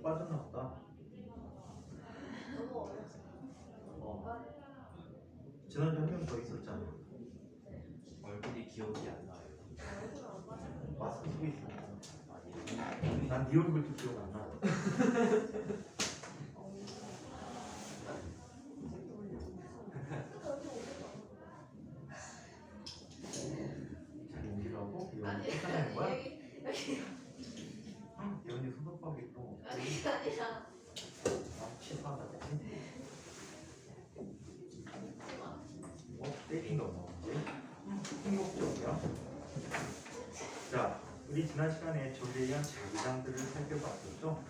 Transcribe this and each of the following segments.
빠졌나 보다. 너무 어려서. 지난주에 한 명 더 있었잖아. 얼굴이 기억이 안 나요. 얼굴 안 맞아. 마스크 쓰고 있으니까. 아니, 난 네 얼굴도 기억 안 나. 잘 옮기라고? 아니, 여기 쫓아내는 거야? 여기 예언이 손톱밥 있고. 아니라. 아, 치사하다, 그치? 떼긴 거 뭐지? 행복적이야. 자, 우리 지난 시간에 조리에 대한 자기장들을 살펴봤었죠?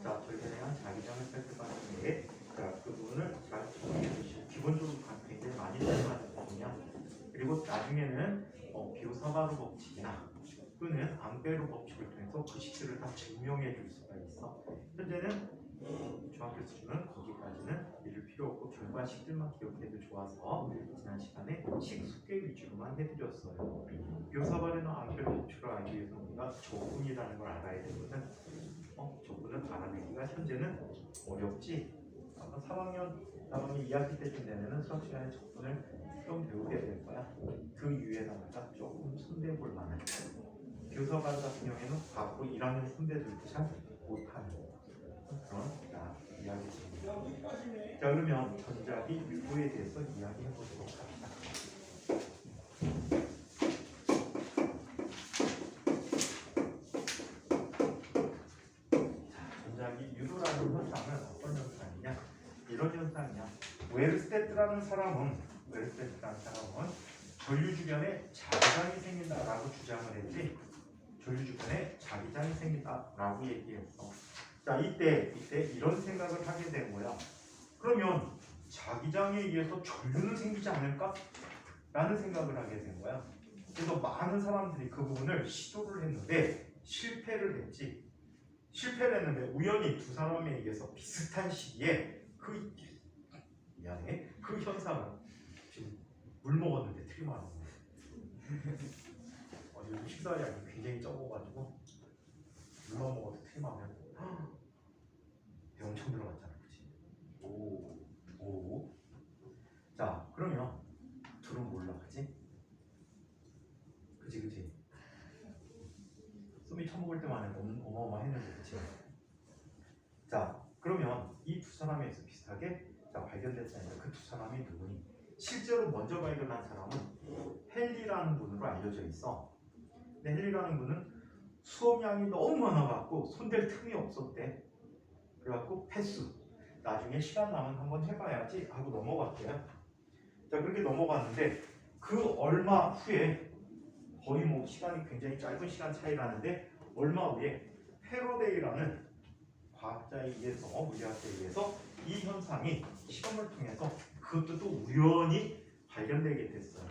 자, 조리에 대한 자기장을 살펴봤는데, 자, 그 부분을 잘 정리해 주시고, 기본적으로 굉장히 많이 사용하는 부분이야. 그리고 나중에는 비오사바로 법칙이나 또는 앙페로 법칙을 통해서 그 식들을 다 증명해 줄 수가 있어. 현재는 중학교 수준은 거기까지는 읽을 필요 없고 결과식들만 기억해도 좋아서 지난 시간에 식 숙제 위주로만 해드렸어요. 비오사바르나 앙페로 법칙을 알기 위해서 우리가 조분이라는 걸 알아야 되거든. 조분을 알아내기가 현재는 어렵지. 아마 3학년 다음에 2학기 때쯤 되면은 수학 시간에 조분을 좀 배우게 될 거야. 그 이유에다가 조금 손대볼 만한. 교사반 같은 경우에는 받고 1학년 선배들도 잘 못하는 그런 이야기입니다. 자, 그러면 전자기 유도에 대해서 이야기해 보도록 합시다. 자, 전자기 유도라는 현상은 어떤 현상이냐? 이런 현상이냐? 웨르스테트라는 사람은 전류 주변에 자기장이 생긴다라고 주장을 했지. 전류 주변에 자기장이 생긴다라고 얘기했어. 자, 이때 이런 생각을 하게 된 거야. 그러면 자기장에 의해서 전류는 생기지 않을까? 라는 생각을 하게 된 거야. 그래서 많은 사람들이 그 부분을 시도를 했는데 실패를 했지. 실패를 했는데 우연히 두 사람에 의해서 비슷한 시기에 그 현상을 지금 물 먹었는데 트림하는 거야. 요즘 식사량이 굉장히 적어가지고 물만 먹어도 트림하면 배 엄청 들어갔잖아, 그치? 오. 자, 그러면 둘은 뭘로 하지? 그치? 쏘미 처먹을 때만 해도 어마어마했는데, 그치? 자, 그러면 이 두 사람에서 비슷하게 발견됐다니까 그 두 사람이 누구니? 실제로 먼저 발견한 사람은 헨리라는 분으로 알려져 있어. 근데 헨리라는 분은 수업량이 너무 많아갖고 손댈 틈이 없었대. 그래갖고 패스. 나중에 시간 나면 한번 해봐야지 하고 넘어갔대요. 자, 그렇게 넘어갔는데 그 얼마 후에 거의 뭐 시간이 굉장히 짧은 시간 차이라는데 얼마 후에 패러데이라는 과학자에 의해서 물리학자에 의해서 이 현상이 실험을 통해서 그것도 또 우연히 발견되게 됐어요.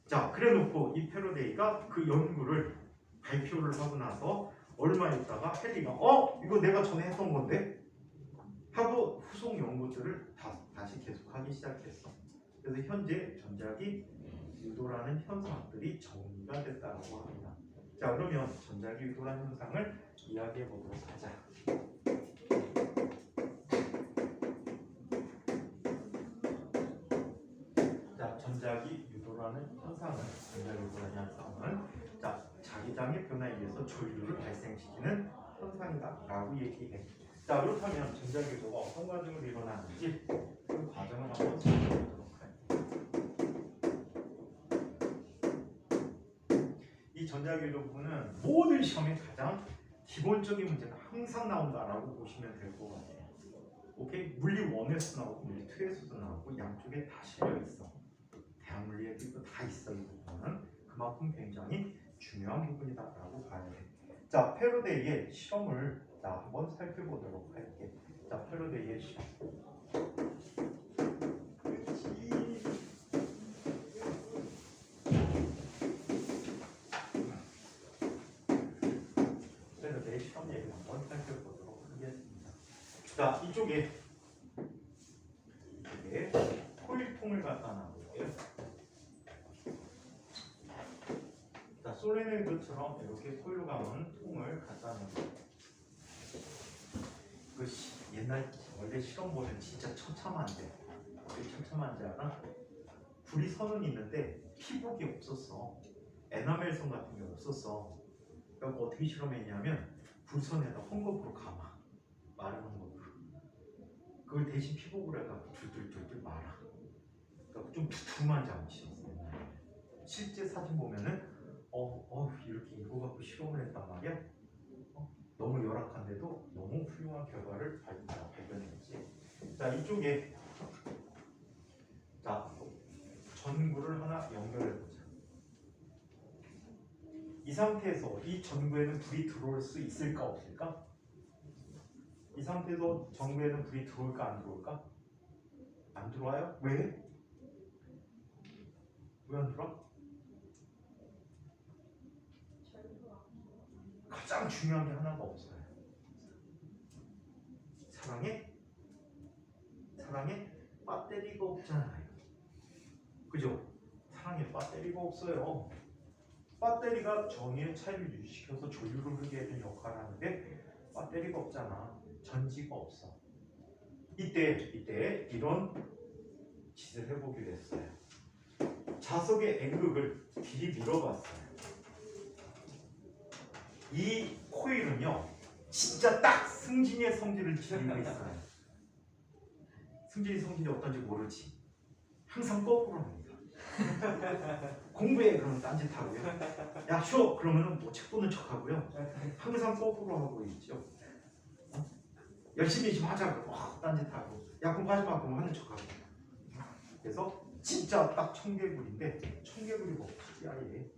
자, 그래놓고 이 패러데이가 그 연구를 발표를 하고 나서 얼마 있다가 헨리가 이거 내가 전에 했던 건데? 하고 후속 연구들을 다시 계속하기 시작했어. 그래서 현재 전자기 유도라는 현상들이 정리가 됐다고 합니다. 자, 그러면 전자기 유도라는 현상을 이야기해 보도록 하자. 자, 전자기 유도라는 현상은 자기장의 변화에 의해서 전류를 발생시키는 현상이다라고 얘기해. 자, 그렇다면 전자기 유도가 어떤 과정으로 일어나는지 그 과정을 한번 살펴보도록 할게요. 이 전자기 유도 부분은 모든 시험에 가장 기본적인 문제가 항상 나온다라고 보시면 될 것 같아요. 오케이? 물리 1에서도 나오고 물리 2에서도 나오고 양쪽에 다 실려 있어. 대학 물리에도 다 있어. 이 부분은 그만큼 굉장히 중요한 부분이다라고 봐야 돼. 자, 패러데이의 실험을 한번 살펴보도록 할게. 자, 패러데이의 실험. 패러데이 실험 얘기를 한번 살펴보도록 하겠습니다. 자, 이쪽에 코일통을 갖다 놔볼게요. 자, 솔레놀드처럼 이렇게 코일로 감은 통을 갖다 놓을게요. 옛날 원래 실험 보면 진짜 처참한데 왜 처참한지 알아? 불이 선은 있는데 피복이 없었어. 에나멜선 같은 게 없었어. 그러니까 어떻게 실험했냐면 불선에다 헝겊으로 감아. 마른 헝겊으로. 그걸 대신 피복으로 해갖고 둘둘둘둘 말아. 그러니까 좀 두툼한 장치였어. 실제 사진 보면은 이렇게 이거 갖고 실험을 했단 말이야. 너무 열악한데도 너무 훌륭한 결과를 발견했지. 자, 이쪽에 자 전구를 하나 연결해 보자. 이 상태에서 이 전구에는 불이 들어올 수 있을까 없을까? 이 상태에서 전구에는 불이 들어올까 안 들어올까? 안 들어와요? 왜? 왜 안 들어와? 가장 중요한 게 하나가 없어요. 사랑에 배터리가 없잖아요. 그죠? 사랑에 배터리가 없어요. 배터리가 전위의 차이를 유지시켜서 전류를 흐르게 해주는 역할을 하는데 배터리가 없잖아. 전지가 없어. 이때 이런 짓을 해보기로 했어요. 자석의 N극을 길이 밀어봤어요. 이 코일은요, 진짜 딱 승진이의 성질을 지니고 있어요. 승진이 성질이 어떤지 모르지. 항상 거꾸로 합니다. 공부해 그러면 딴짓하고요. 야 쉬어 그러면은 뭐 책 보는 척하고요. 항상 거꾸로 하고 있죠. 열심히 좀 하자고 딴짓하고. 야 공부하지 마 그러면 하는 척하고. 그래서 진짜 딱 청개구리인데 청개구리 법칙이야 얘.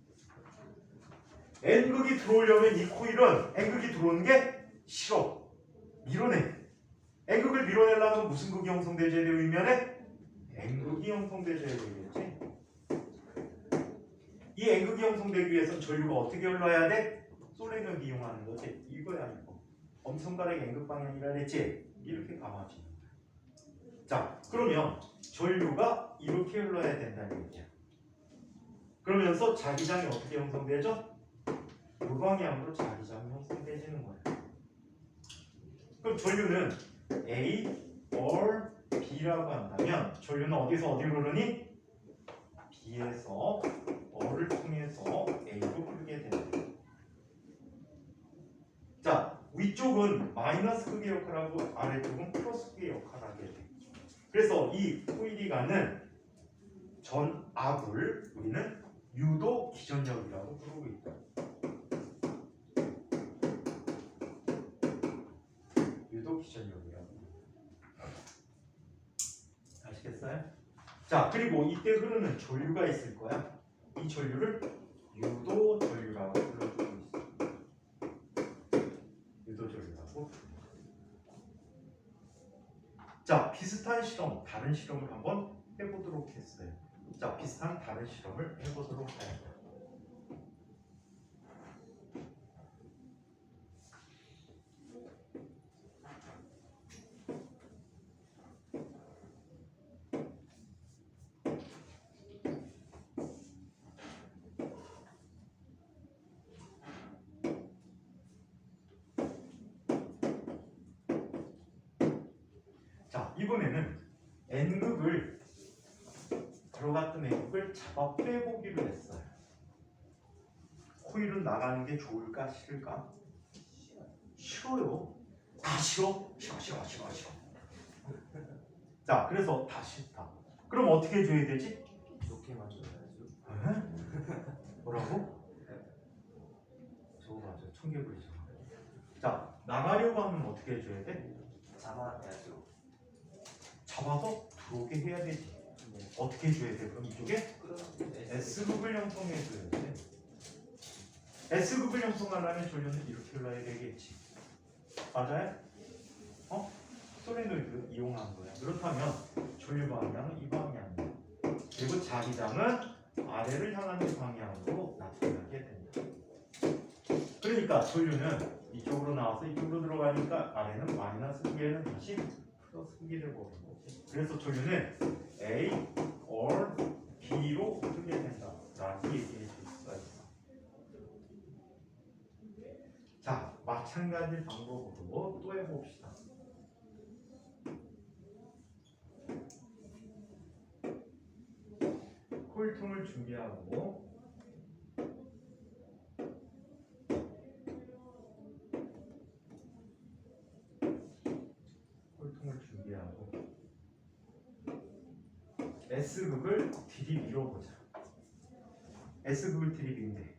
N극이 들어오려면 이 코일은 N극이 들어오는 게 싫어. 밀어내. N극을 밀어내려면 무슨 극이 형성되어야 되면 N극이 형성되어야 되겠지. 이 N극이 형성되기 위해서는 전류가 어떻게 흘러야 돼? 솔레노이드 이용하는 거지. 이거야 이거. 엄청나게 N극 방향이라 그랬지. 이렇게 감아지는 거야. 자, 그러면 전류가 이렇게 흘러야 된다는 얘기야. 그러면서 자기장이 어떻게 형성되죠? 이 방향으로 자기장이 형성되지는 거야. 그럼 전류는 A or B라고 한다면 전류는 어디서 어디로 흐르니? B에서 O를 통해서 A로 흐르게 된다. 자, 위쪽은 마이너스 극의 역할을 하고 아래쪽은 플러스 극의 역할을 하게 돼. 그래서 이 코일이 가는 전 압을 우리는 유도 기전력이라고 부르고 있다. 유도 기전력이라고. 아시겠어요? 자, 그리고 이때 흐르는 전류가 있을 거야. 이 전류를 유도 전류라고 불러주고 있어. 유도 전류라고. 자, 비슷한 실험, 다른 실험을 한번 해보도록 했어요. 자, 비슷한 다른 실험을 해보도록 해요. 자, 이번에는 N극을 들어갔던 N극을 잡아 빼보기로 했어요. 코일은 나가는 게 좋을까 싫을까? 싫어요. 다 싫어? 싫어. 자, 그래서 다 싫다. 그럼 어떻게 해줘야 되지? 좋게 만들어야죠. 뭐라고? 저거 맞아. 청개구리잖아. 자, 나가려고 하면 어떻게 해줘야 돼? 잡아야죠. 잡아서 들어오게 해야 되지. 어떻게 해줘야 돼? 그럼 이쪽에 S극을 형성해줘야 돼. S극을 형성하려면 전류는 이렇게 흘러야 되겠지. 맞아요? 솔레노이드 이용한 거야. 그렇다면 전류 방향은 이 방향이야. 그리고 자기장은 아래를 향하는 방향으로 나타나게 된다. 그러니까 전류는 이쪽으로 나와서 이쪽으로 들어가니까 아래는 마이너스 B에는 다시 플러스 B를 보는 거지. 그래서 전류는 A or B로 흐르게 된다라고 얘기해 줄 수가 있어. 자, 마찬가지 방법으로 또 해봅시다. 준비하고 꼴통을 준비하고 S극을 들이밀어보자. S극을 들이민대.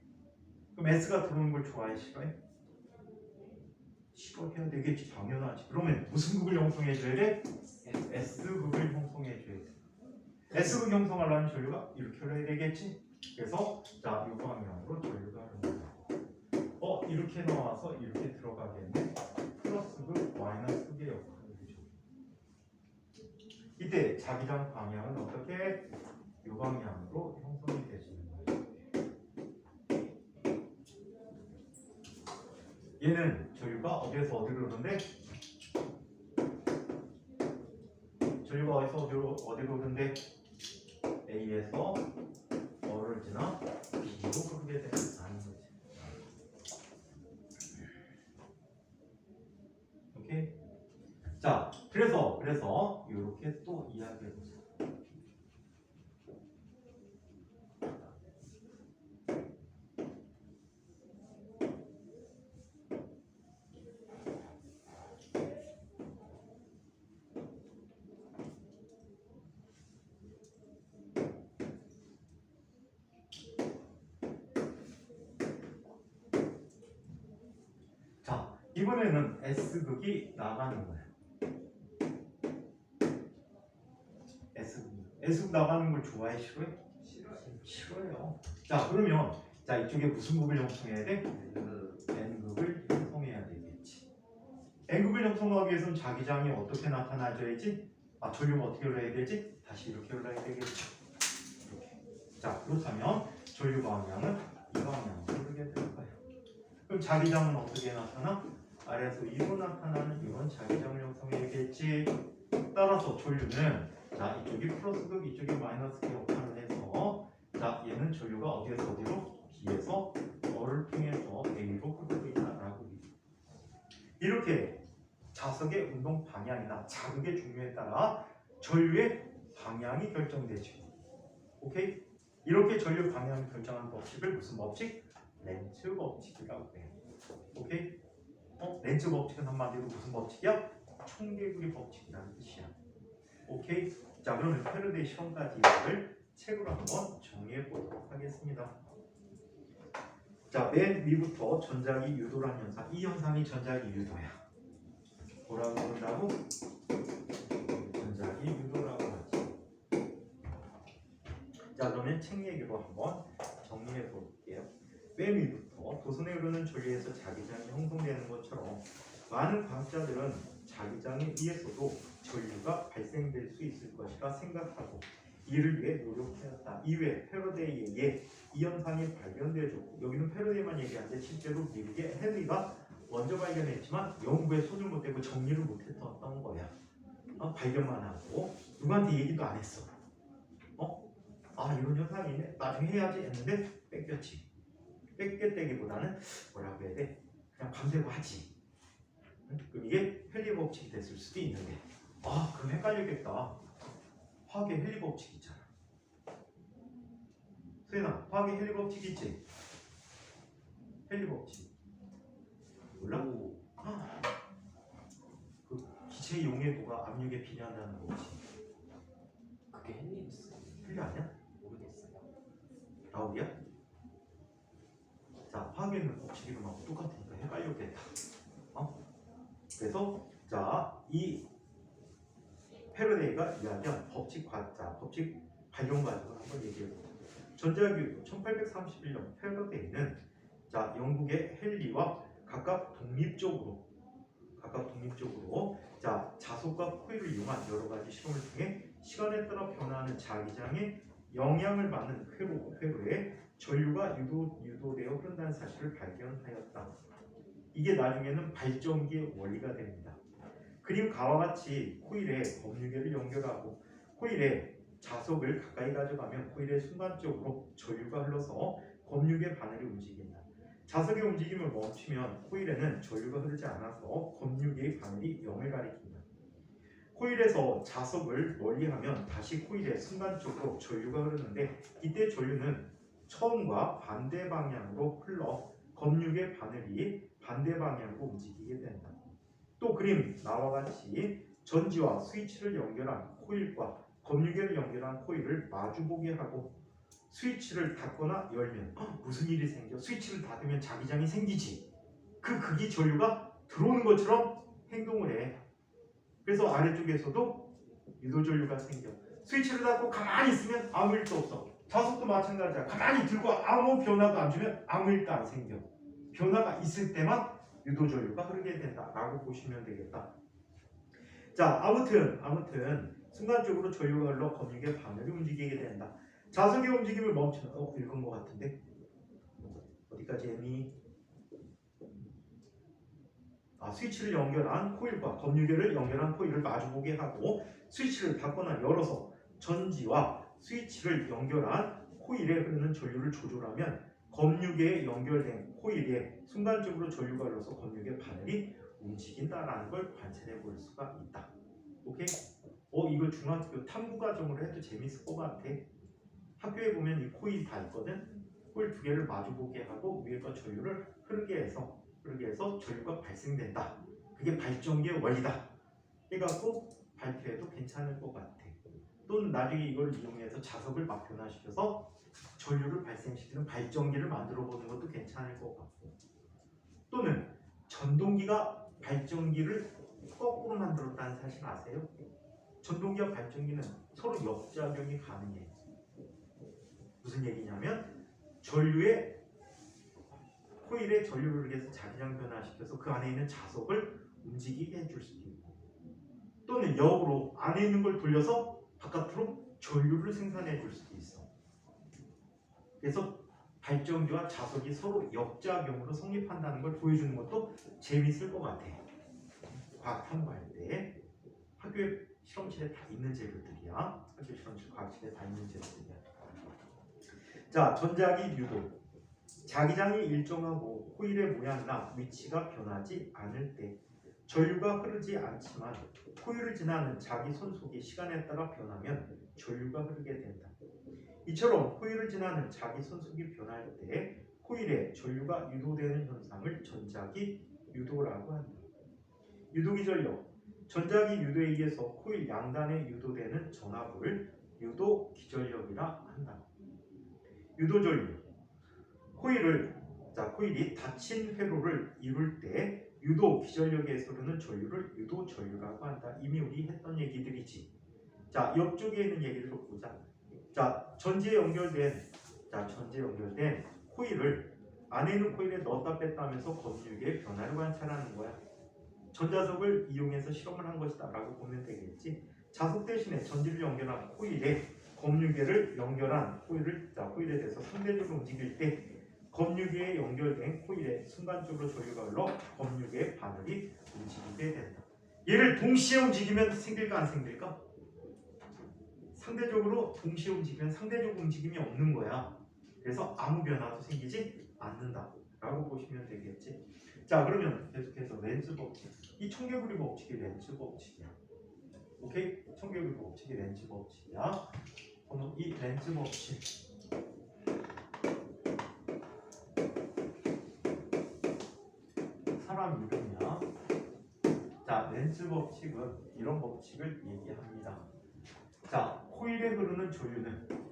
그럼 S가 들어오는 걸 좋아해? 싫어해? 싫어해야 되겠지. 당연하지. 그러면 무슨 극을 형성해줘야 돼? S극을 형성해줘야 돼. S극 형성하려면 전류가 이렇게 흘러야 되겠지. 그래서 자, 이 방향으로 전류가 흐른다. 이렇게 나와서 이렇게 들어가겠네. 플러스극, 마이너스극의 역할을 해줘. 이때 자기장 방향은 어떻게? 이 방향으로 형성이 되지는 거예요. 얘는 전류가 어디에서 어디로 오는데? 전류가 어디로 오는데? A에서 O를 지나 B로 흐르게 되는 거지. 오케이? 자, 그래서 이렇게 또 이야기해 보자. 자, 이번에는 S극이 나가는 거야. S극 나가는 걸 좋아해? 싫어해? 싫어요. 자, 그러면 자, 이쪽에 무슨 극을 형성해야 돼? N극을 형성해야 되겠지. N극을 형성하기 위해서는 자기장이 어떻게 나타나줘야지? 전류가 어떻게 흘러야 되지? 다시 이렇게 흘러야 되겠지. 이렇게. 자, 그렇다면 전류 방향은 이 방향으로 흐르게 될 거예요. 그럼 자기장은 어떻게 나타나? 아래에서 위로 나타나는 이런 자기장을 형성해야겠지. 따라서 전류는 자, 이쪽이 플러스극, 이쪽이 마이너스극 역할을 해서 자, 얘는 전류가 어디에서 어디로? B에서 O를 통해서 A로 흐르고 있다라고. 이렇게 자석의 운동 방향이나 자극의 종류에 따라 전류의 방향이 결정되죠. 오케이? 이렇게 전류 방향을 결정하는 법칙을 무슨 법칙? 렌츠 법칙이라고 해요. 오케이? 렌츠 법칙은 한마디로 무슨 법칙이야? 총개구리 법칙이라는 뜻이야. 오케이? 자, 그러면 패러데이 시험까지 이걸 책으로 한번 정리해 보도록 하겠습니다. 자, 맨 위부터 전자기 유도라는 현상. 이 현상이 전자기 유도야. 뭐라고 부른다고? 전자기 유도라고 하지. 자, 그러면 책 얘기로 한번 정리해 볼게요. 맨 위부터 도선에 흐르는 전류에서 자기장이 형성되는 것처럼 많은 과학자들은 자기장에 의해서도 전류가 발생될 수 있을 것이라 생각하고 이를 위해 노력하였다. 이외에 패러데이에 의해 이 현상이 발견되어졌고, 여기는 패러데이만 얘기하는데 실제로 미국의 헨리가 먼저 발견했지만 연구에 손을 못 대고 정리를 못했던 거야. 발견만 하고 누구한테 얘기도 안 했어. 이런 현상이 있네, 나중에 해야지 했는데 뺏겼지. 뺏겼다기보다는 뭐라고 해야 돼? 그냥 밤새고 하지. 그럼 이게 헨리 법칙이 됐을 수도 있는데, 그럼 헷갈리겠다. 화학의 헨리 법칙 있잖아. 수연아, 화학의 헨리 법칙 있지? 헨리 법칙 몰라? 그 기체의 용해도가 압력에 비례한다는 법칙. 그게 헨리였어. 헨리 아니야? 모르겠어요. 라울이야? 자, 화학에는 법칙 이름하고 똑같으니까 헷갈렸겠다. 그래서 자, 이 패러데이가 이야기한 법칙 발견 과정을 한번 얘기해보자. 전자기유도 1831년 패러데이는 자, 영국의 헨리와 각각 독립적으로 자, 자석과 코일을 이용한 여러 가지 실험을 통해 시간에 따라 변화하는 자기장에 영향을 받는 회로에 전류가 유도되어 흐른다는 사실을 발견하였다. 이게 나중에는 발전기의 원리가 됩니다. 그림 가와 같이 코일에 검유계를 연결하고 코일에 자석을 가까이 가져가면 코일에 순간적으로 전류가 흘러서 검유계 바늘이 움직인다. 자석의 움직임을 멈추면 코일에는 전류가 흐르지 않아서 검유계의 바늘이 0을 가리킨다. 코일에서 자석을 멀리하면 다시 코일에 순간적으로 전류가 흐르는데 이때 전류는 처음과 반대 방향으로 흘러 검육의 바늘이 반대 방향으로 움직이게 된다. 또 그림 나와 같이 전지와 스위치를 연결한 코일과 검유계를 연결한 코일을 마주보게 하고 스위치를 닫거나 열면 무슨 일이 생겨? 스위치를 닫으면 자기장이 생기지. 그 극이 전류가 들어오는 것처럼 행동을 해. 그래서 아래쪽에서도 유도전류가 생겨. 스위치를 닫고 가만히 있으면 아무 일도 없어. 자석도 마찬가지야. 가만히 들고 아무 변화도 안 주면 아무 일도 안 생겨. 변화가 있을 때만 유도전류가 흐르게 된다라고 보시면 되겠다. 자, 아무튼 순간적으로 전류가 흘러 검육의 바늘이 움직이게 된다. 자석의 움직임을 멈추는 읽은 것 같은데 어디까지 했니? 스위치를 연결한 코일과 검유계를 연결한 코일을 마주보게 하고 스위치를 닫거나 열어서 전지와 스위치를 연결한 코일에 흐르는 전류를 조절하면 검유계에 연결된 코일에 순간적으로 전류가 흘러서 검유계 바늘이 움직인다라는 걸 관찰해 볼 수가 있다. 오케이? 이거 중학교 탐구 과정으로 해도 재밌을 것 같아. 학교에 보면 이 코일 다 있거든. 코일 두 개를 마주보게 하고 위에가 전류를 흐르게 해서 전류가 발생된다. 그게 발전기의 원리다. 해갖고 발표해도 괜찮을 것 같아. 또는 나중에 이걸 이용해서 자석을 막 변화시켜서 전류를 발생시키는 발전기를 만들어 보는 것도 괜찮을 것 같고, 또는 전동기가 발전기를 거꾸로 만들었다는 사실 아세요? 전동기와 발전기는 서로 역작용이 가능해. 무슨 얘기냐면 전류의 코일에 전류를 흐르게 해서 자기장 변화시켜서 그 안에 있는 자석을 움직이게 해줄 수도 있고, 또는 역으로 안에 있는 걸 돌려서 바깥으로 전류를 생산해 줄 수도 있어. 그래서 발전기와 자석이 서로 역작용으로 성립한다는 걸 보여주는 것도 재밌을 것 같아. 과학 탐구할 때 학교에 실험실에 다 있는 재료들이야. 학교 실험실 과학실에 다 있는 재료들이야. 자, 전자기 유도. 자기장이 일정하고 코일의 모양이나 위치가 변하지 않을 때 전류가 흐르지 않지만 코일을 지나는 자기 손속이 시간에 따라 변하면 전류가 흐르게 된다. 이처럼 코일을 지나는 자기 손속이 변할 때 코일에 전류가 유도되는 현상을 전자기 유도라고 한다. 유도기 전력. 전자기 유도에 의해서 코일 양단에 유도되는 전압을 유도 기전력이라 한다. 유도 전류. 코일이 닫힌 회로를 이룰 때 유도 기전력에서 흐르는 전류를 유도 전류라고 한다. 이미 우리 했던 얘기들이지. 자, 옆쪽에 있는 얘기를 보자. 자, 전지에 연결된 코일을 안에 있는 코일에 넣었다 뺐다 하면서 검유계의 변화를 관찰하는 거야. 전자석을 이용해서 실험을 한 것이다 라고 보면 되겠지. 자석 대신에 전지를 연결한 코일에 검유계를 연결한 코일에 대해서 상대적으로 움직일 때 검유계에 연결된 코일에 순간적으로 전류가 흘러 검유계의 바늘이 움직이게 된다. 얘를 동시에 움직이면 생길까 안 생길까? 상대적으로 동시에 움직이면 상대적 움직임이 없는 거야. 그래서 아무 변화도 생기지 않는다 라고 보시면 되겠지. 자, 그러면 계속해서 렌즈 법칙. 이 청개구리 법칙이 렌즈 법칙이야. 오케이? 청개구리 법칙이 렌즈 법칙이야. 그럼 이 렌즈 법칙 사람 이름이야. 자, 렌즈 법칙은 이런 법칙을 얘기합니다. 자, 코일에 흐르는 전류는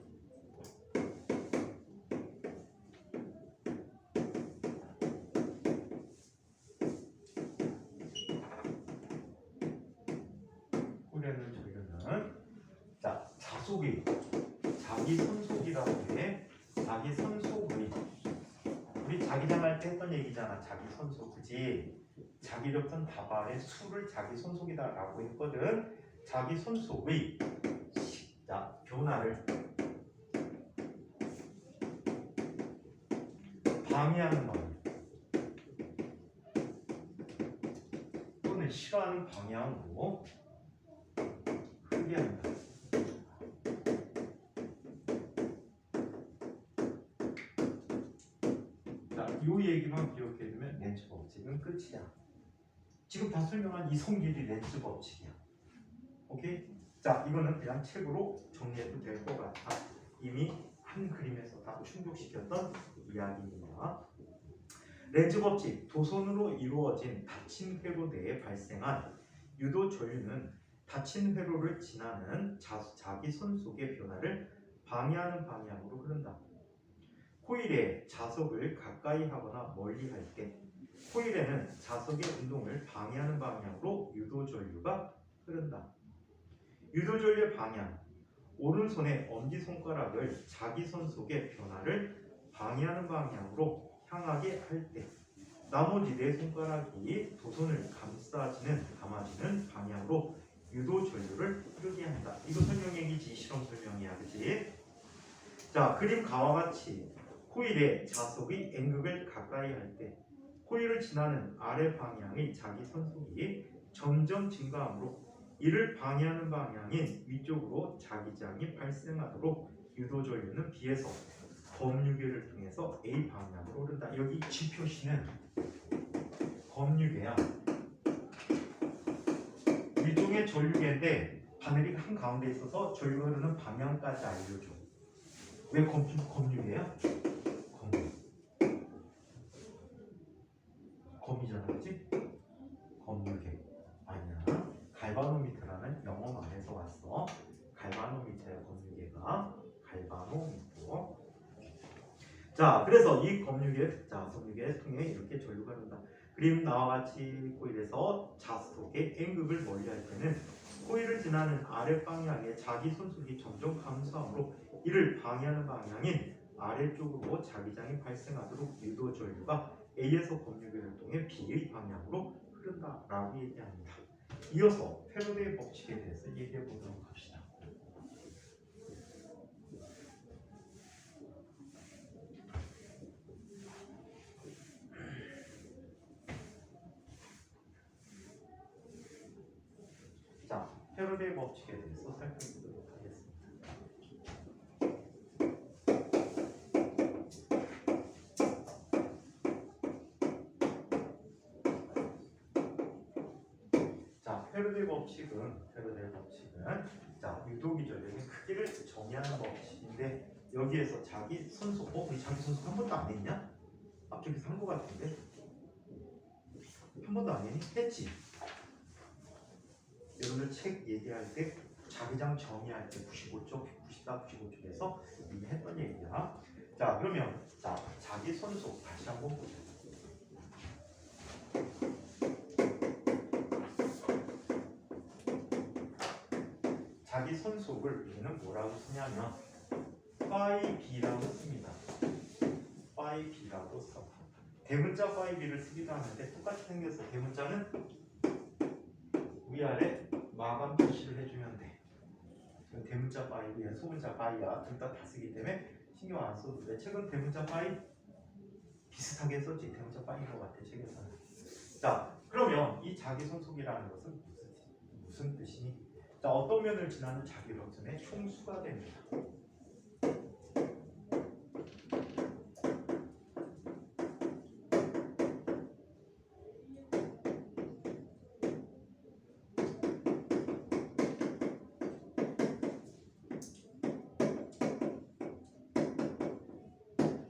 자, 자속이 자기 선속이라고 해. 자기 선속의 우리 자기장 할 때 했던 얘기잖아. 자기 선속, 그지? 자기력선 다발의 수를 자기 선속이다라고 했거든. 자기 선속의 변화를 방해하는 것 또는 싫어하는 방향으로 흐르게 한다. 자, 이 얘기만 기억해두면 렌즈 법칙은 끝이야. 지금 다 설명한 이 성질이 렌즈 법칙이야. 오케이? 자, 이거는 그냥 책으로 정리해도 될 것 같아. 이미 한 그림에서 다 충족시켰던 이야기입니다. 렌즈 법칙, 도선으로 이루어진 닫힌 회로 내에 발생한 유도 전류는 닫힌 회로를 지나는 자기 손속의 변화를 방해하는 방향으로 흐른다. 코일에 자석을 가까이 하거나 멀리 할 때 코일에는 자석의 운동을 방해하는 방향으로 유도 전류가 흐른다. 유도 전류의 방향, 오른손의 엄지손가락을 자기 손 속의 변화를 방해하는 방향으로 향하게 할 때 나머지 네 손가락이 도선을 감아지는 방향으로 유도 전류를 흐르게 한다. 이거 설명얘기지, 실험 설명이야, 그치? 자, 그림 가와 같이 코일에 자석의 N극을 가까이 할 때 코일을 지나는 아래 방향의 자기 손속이 점점 증가하므로 이를 방해하는 방향인 위쪽으로 자기장이 발생하도록 유도 전류는 B에서 검유계를 통해서 A 방향으로 흐른다. 여기 G 표시는 검유계야. 일종의 전류계인데 바늘이 한 가운데 있어서 전류가 흐르는 방향까지 알려줘. 왜 검유계야? 검이잖아, 그치? 검유계 아니야. 갈바노미터라는 영어 말에서 왔어. 갈바노미터의 검유계가 갈바노미터. 자, 그래서 이 검유계 통해 이렇게 전류가 흐른다. 그림 나와 같이 코일에서 자석의 N극을 멀리할 때는 코일을 지나는 아래 방향의 자기 손속이 점점 감소하므로 이를 방해하는 방향인 아래쪽으로 자기장이 발생하도록 유도 전류가 A에서 검유계를 통해 B의 방향으로 흐른다라고 얘기합니다. 이어서 패러데이 법칙에 대해서 얘기해 보도록 합시다. 자, 패러데이 법칙에 대해서 살펴보도록 하겠습니다. 자, 패러데이 법칙은 자, 유도기전력의 크기를 정의하는 법칙인데 여기에서 자기 손속, 우리 자기 손속 한 번도 안 했냐? 앞쪽에서 한 거 같은데 한 번도 안 했니? 했지? 여러분들 책 얘기할 때 자기장 정의할 때 95쪽, 94, 95쪽에서 이미 했던 얘기야. 자, 그러면 자, 자기 손속 다시 한번 보자. 자기 손속을 우리는 뭐라고 쓰냐면 파이 B라고 씁니다. 파이 B라고 써. 대문자 파이 B를 쓰기도 하는데 똑같이 생겨서 대문자는 위아래 마감 표시를 해주면 돼. 대문자 파이 B야, 소문자 파이야. 둘 다 쓰기 때문에 신경 안 써도 돼. 책은 대문자 파이 비슷하게 썼지. 대문자 파이인 것 같아, 책에서는. 자, 그러면 이 자기 손속이라는 것은 무슨 뜻이니? 자, 어떤 면을 지나는 자기력선의 총수가 됩니다.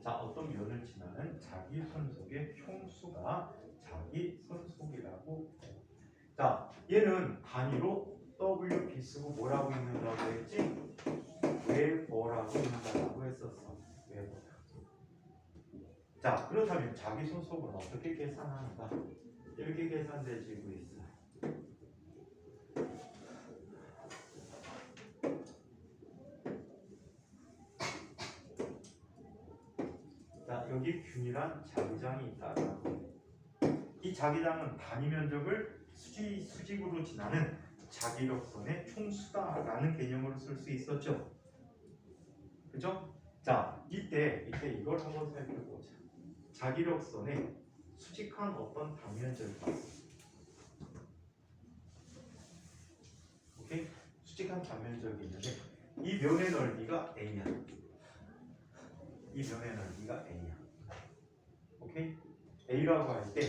자, 어떤 면을 지나는 자기 손속의 총수가 자기 손속이라고 해요. 자, 얘는 단위로 WB 쓰고 뭐라고 읽는다고 했지? 웨버라고 읽는다고 했었어. 웨버. 자, 그렇다면 자기 손속은 어떻게 계산하는가? 이렇게 계산되지고 있어. 자, 여기 균일한 자기장이 있다라고. 이 자기장은 단위 면적을 수직으로 지나는 자기력선의 총수다라는 개념으로 쓸 수 있었죠. 그죠? 자, 이때 이걸 한번 살펴보자. 자기력선의 수직한 어떤 단면적이 봤어. 오케이? 수직한 단면적이 있는데 이 면의 넓이가 A야. 이 면의 넓이가 A야. 오케이? A라고 할 때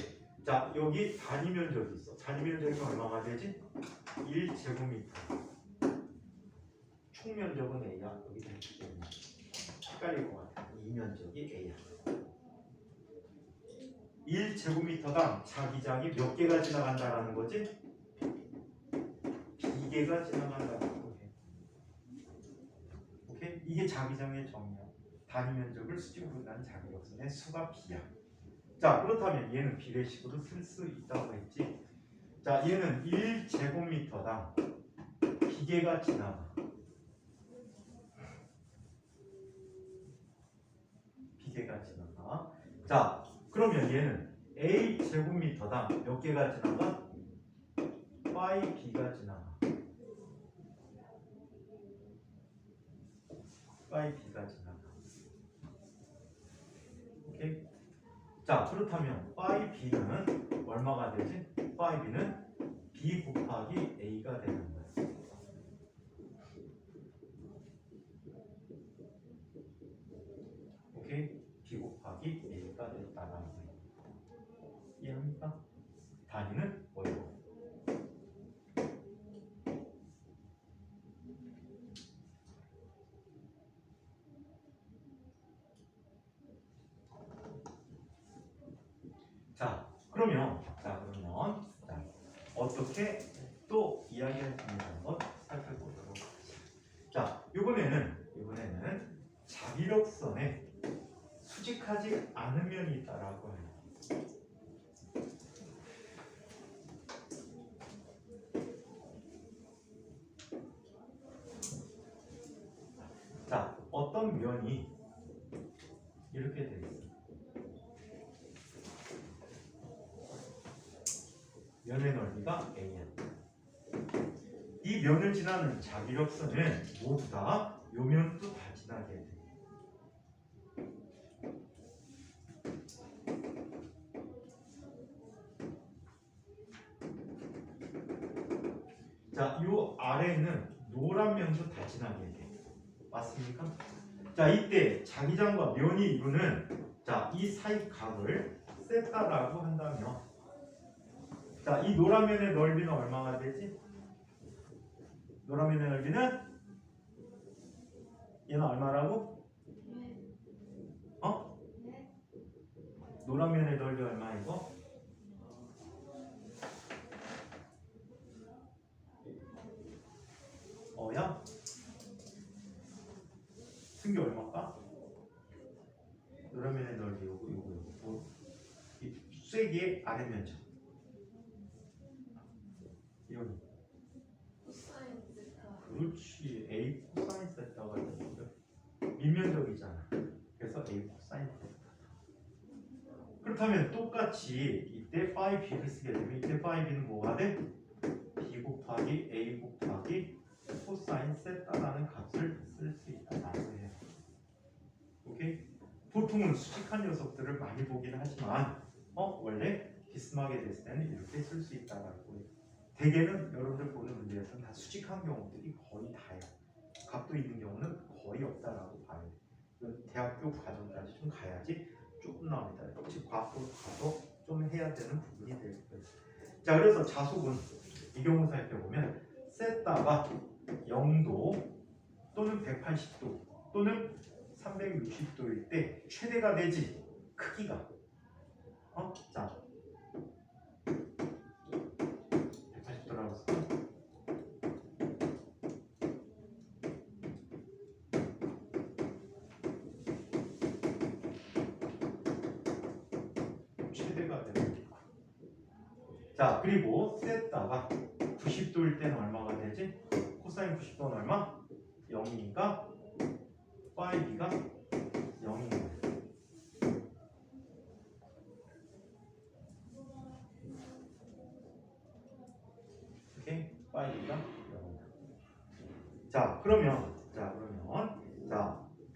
자, 여기 단위 면적이 있어. 단위 면적이 얼마가 되지? 1제곱미터 총 면적은 A야. 여기다 했기 때문에 헷갈릴 것 같아. 이 면적이 A야. 1제곱미터당 자기장이 몇 개가 지나간다라는 거지? B개가 지나간다는 거지. 오케이? 이게 자기장의 정의야. 단위 면적을 수직으로 난 자기력선의 수가 B야. 자, 그렇다면 얘는 비례식으로 쓸 수 있다고 했지. 자, 얘는 1제곱미터당 B개가 지나가. B개가 지나가. 자, 그러면 얘는 A제곱미터당 몇 개가 지나가? 5B가 지나가. 5B가 지나가. 오케이? 자, 그렇다면 5B는 얼마가 되지? 5B는 B 곱하기 A가 되는 거야. 오케이? B 곱하기 A가 됐다라는 거야. 이해합니까? 단위는 뭐예요? 그러면 어떻게 또 이야기할 수 있는지 한번 살펴보도록 하겠습니다. 자, 이번에는 자기력선에 수직하지 않은 면이 있다라고 해요. 자, 어떤 면이 이렇게 되어 있어요. 면의 넓이가 A야. 이 면을 지나는 자기력선은 모두 다 요 면도 다 지나게 돼. 자, 요 아래는 노란 면도 다 지나게 돼. 맞습니까? 자, 이때 자기장과 면이 이루는 이 사이 각을 세타라고 한다면, 자, 이 노란 면의 넓이는 얼마가 되지? 노란 면의 넓이는 얘는 얼마라고? 어? 노란 면의 넓이 얼마이고? 야? 승기 얼마일까? 노란 면의 넓이 요거. 이 쐐기의 아래 면적. 이건 코사인 세타. 그렇지. A 코사인 세타가 되는 밑면적이잖아. 그래서 A 코사인 세타. 그렇다면 똑같이 이때 파이 B를 쓰게 되면 이때 파이 B는 뭐가 돼? B 곱하기 A 곱하기 코사인 세타라는 값을 쓸 수 있다라고 해요. 오케이? 보통은 수직한 녀석들을 많이 보긴 하지만 원래 비스하게 됐을 때는 이렇게 쓸 수 있다라고 해요. 대개는 여러분들 보는 문제에서는 다 수직한 경우들이 거의 다예요. 값도 있는 경우는 거의 없다라고 봐야 돼요. 대학교 과정까지 좀 가야지 조금 나옵니다. 혹시 과학도 가서 좀 해야 되는 부분이 될 거예요. 자, 그래서 자속은 이 경우 살펴보면 세타가 0도 또는 180도 또는 360도일 때 최대가 되지. 크기가 자 180도라고 써. 최대가 되는. 자, 그리고 세타가 90도일 때는 얼마가 되지? 코사인 90도는 얼마? 0이니까 파이비가 0인 거예요. 오케이? 파이비가 0이다. 자, 그러면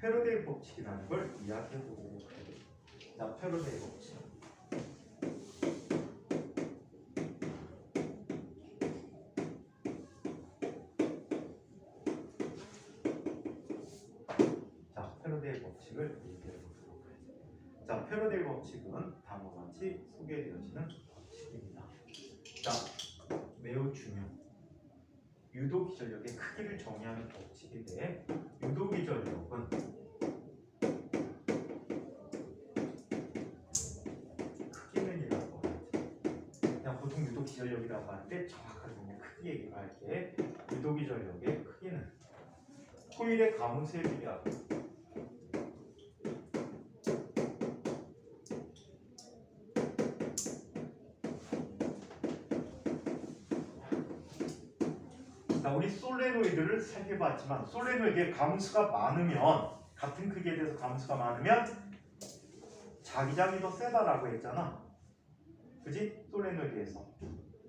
패러데이 법칙이라는 걸 이야기해 보도록 할게요. 자, 패러데이 법칙. 패러데이 법칙을 얘기해 보도록 하죠. 자, 패러데이 법칙은 다음과 같이 소개되어지는 법칙입니다. 자, 매우 중요. 유도 기전력의 크기를 정의하는 법칙에 대해 유도 기전력은 크기는이라고 하지. 그냥 보통 유도 기전력이라고 하는데 정확하게 그냥 크기 얘기할게. 유도 기전력의 크기는 코일의 가무수에 비례하고 자, 우리 솔레노이드를 살펴봤지만 솔레노이드의 감수가 많으면 같은 크기에 대해서 감수가 많으면 자기장이 더 세다라고 했잖아. 그지? 솔레노이드에서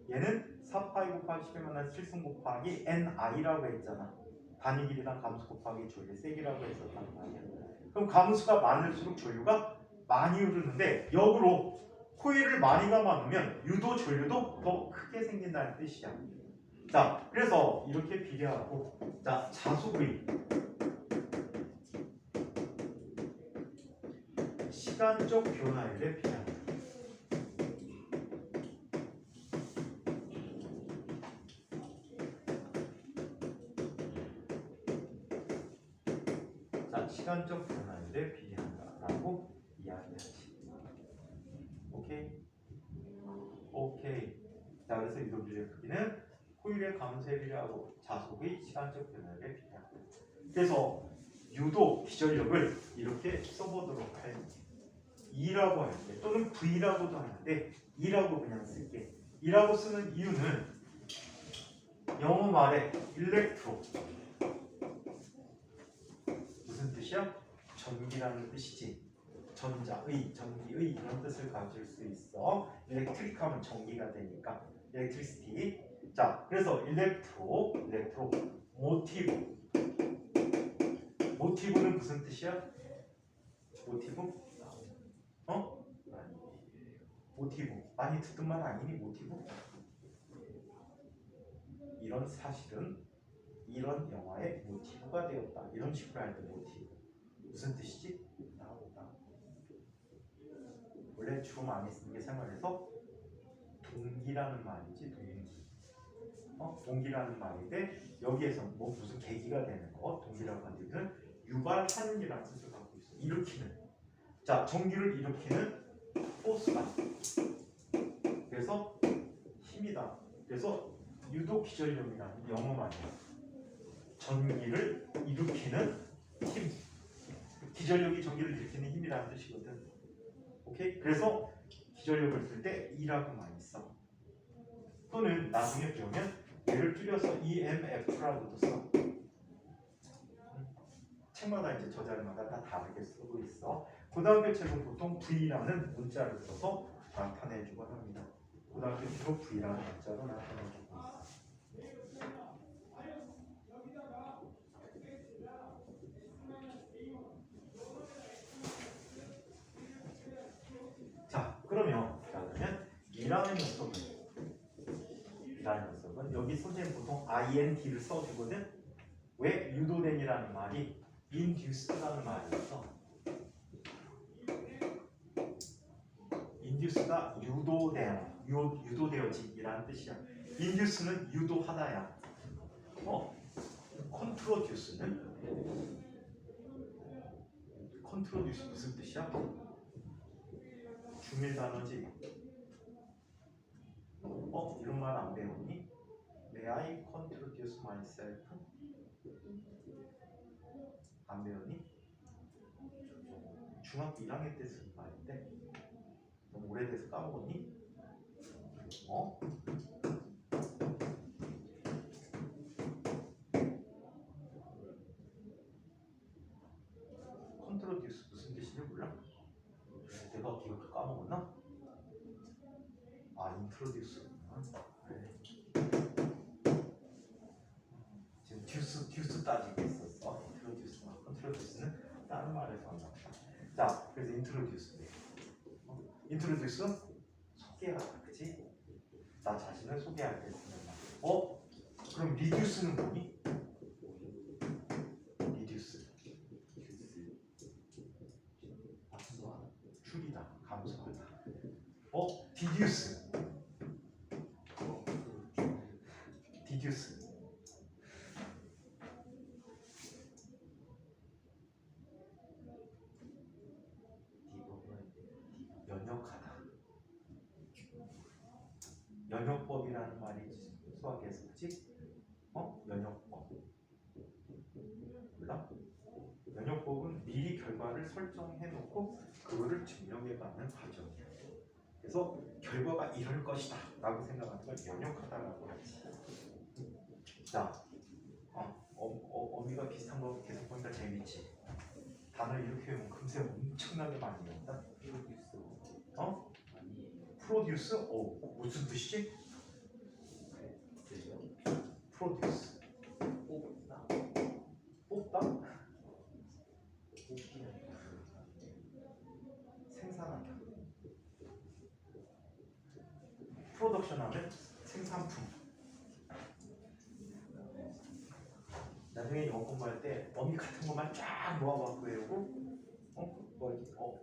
얘는 4파이 곱하기 10에 만난 7승 곱하기 ni라고 했잖아. 단위 길이랑 감수 곱하기 조율의 세기라고 했었단 말이야. 그럼 감수가 많을수록 조류가 많이 흐르는데 역으로 코일을 많이 감아놓으면 유도 조류도 더 크게 생긴다는 뜻이야. 자, 그래서 이렇게 비례하고, 자, 자속의 시간적 변화율에 비례한다. 자, 시간적 변화율에 비례한다라고 이야기하지. 오케이? 오케이. 자, 그래서 유도 기전의 크기는 코일의 감수에 비례하고 자속의 시간적 변화율에 비례한다. 그래서 유도 기전력을 이렇게 써보도록 할게. E라고 할게. 또는 V라고도 하는데 E라고 그냥 쓸게. E라고 쓰는 이유는 영어 말에 일렉트로 무슨 뜻이야? 전기라는 뜻이지. 전자의, 전기의 이런 뜻을 가질 수 있어. 일렉트릭 하면 전기가 되니까 일렉트리시티. 자, 그래서 일렉트로, 모티브. 모티브는 무슨 뜻이야? 모티브? 어? 모티브. 많이 듣던 말 아니니 모티브? 이런 사실은 이런 영화의 모티브가 되었다. 이런 식으로 할 때 모티브. 무슨 뜻이지? 나오다. 원래 주로 많이 쓰는 게 생활에서 동기라는 말이지, 동기. 동기라는 말인데 여기에서 뭐 무슨 계기가 되는 거, 동기라고 하는 얘기는 유발하는이라는 뜻을 갖고 있어. 일으키는. 자, 전기를 일으키는 포스다. 그래서 힘이다. 그래서 유도 기전력이라는 영어 말이야. 전기를 일으키는 힘. 기전력이 전기를 일으키는 힘이라는 뜻이거든. 오케이? 그래서 기전력을 쓸 때 E라고 많이 써. 또는 나중에 배우면 얘를 줄여서 EMF라고도 써. 책마다 이제 저자료마다 다 다르게 쓰고 있어. 고등학교 책은 보통 V라는 문자를 써서 나타내주곤 합니다. 고등학교 책은 V라는 문자로 나타내주고 있어. 자, 그러면 이라는 녀석은 여기 선생님 보통 IND를 써주거든. 왜? 유도된이라는 말이 induced라는 말이 있어. induce가 유도되어지기라는 뜻이야. induce는 유도하다야. 컨트로듀스 무슨 뜻이야? 중일 단어지. 이런 말 안 배웠니? May I introduce myself? 안 배웠니? 중학교 1학년 때 쓴 말인데 너무 오래돼서 까먹었니? 컨트로듀스 무슨 뜻인지 몰라? 내가 기억을 까먹었나? 인트로듀스. 지금 듀스 따지고 있었어. 인트로듀스는 다른 말에서 왔나 보다. 자, 그래서 인트로듀스. 인트로듀스 소개하다, 그치? 나 자신을 소개할 때 쓰는 말. 그럼 리듀스는 뭐니? 리듀스. 줄이다, 감소하다. 디듀스. 연역법이라는 말이 수학에서 그치? 연역법. 몰라? 연역법은 미리 결과를 설정해 놓고 그거를 증명해 가는 과정이야. 그래서 결과가 이럴 것이다 라고 생각하는 걸 연역하다라고 하지. 자, 어미가 비슷한 거 계속 보니까 재밌지. 단어 이렇게 외우면 금세 엄청나게 많이 외운다. 아니에요. 프로듀스? 무슨 뜻이지? 프로듀스. 뽑다. 뽑다? 뽑기는 생산하다. 프로덕션 하면 생산품. 나중에 영어 공부할 때 어미 같은 것만 쫙 모아갖고 외우고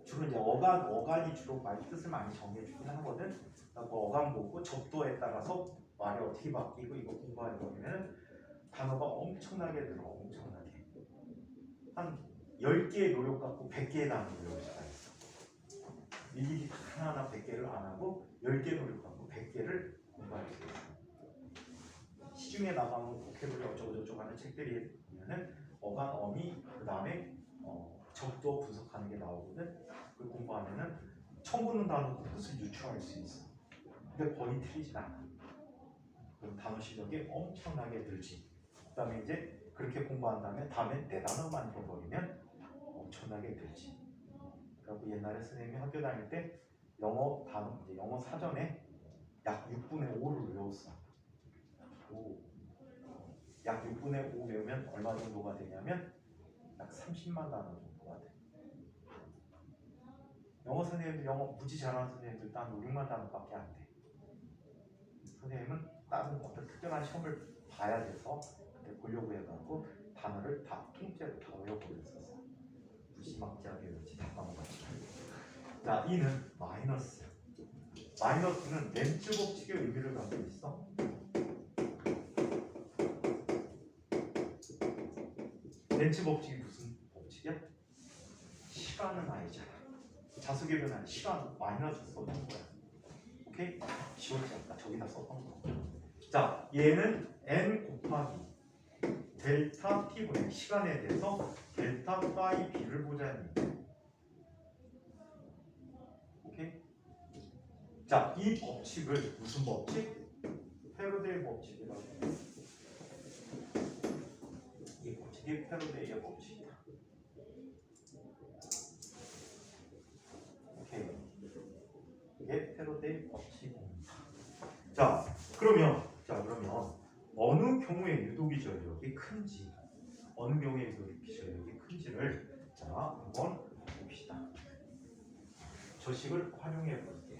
주로 이제 어간이 주로 말 뜻을 많이 정해주긴 하거든. 그 어간 보고 접두에 따라서 말이 어떻게 바뀌고 이거 공부하는 거면 단어가 엄청나게 늘어. 엄청나게 한 10개의 노력 갖고 100개의 단어를 외울 수가 있어. 일일이 하나하나 100개를 안 하고 10개 노력 갖고 100개를 공부할 수 있어. 시중에 나가면 보케블리 어쩌고저쩌고 하는 책들이 보면은 어간, 어미, 그 다음에 접두어 분석하는 게 나오거든. 그 공부하면은 처음 보는 단어 뜻을 유추할 수 있어. 근데 거의 틀리진 않아. 그럼 단어 실력이 엄청나게 늘지. 그 다음에 이제 그렇게 공부한 다음에 네 단어 만들어버리면 엄청나게 늘지. 그래서 옛날에 선생님이 학교 다닐 때 영어 단어, 이제 영어 사전에 약 6분의 5를 외웠어. 약 6분의 5 외우면 얼마 정도가 되냐면 약 30만 단어 정도가 돼. 영어 선생님들, 영어 무지 잘하는 선생님들 딱 6만 단어밖에 안 돼. 선생님은 다른 어떤 특정한 시험을 봐야 돼서 그때 보려고 해가지고 단어를 다 통째로 다 외워버렸었어. 무지막지하게 외웠지. 다 까먹었지. 자, 이는 마이너스. 마이너스는 렌츠 법칙의 의미를 갖고 있어. 렌츠 법칙이 무슨 법칙이야? 시간은 아니잖아. 자수의 변화는 시간 마이너스 써준 거야. 오케이? 지웠지 않다. 저기다 썼던 거. 자, 얘는 n 곱하기 델타 t분의 시간에 대해서 델타 파이 b를 보자는 얘기야. 오케이? 자, 이 법칙을 무슨 법칙? 패러데이 법칙이라고 해. 이 법칙이 패러데이의 법칙이다. 오케이. 이게 패러데이 법칙입니다. 자, 그러면 어느 경우에 유도기 전력이 큰지, 어느 경우에 유도기 전력이 큰지를 자 한번 봅시다. 저 식을 활용해 볼게요.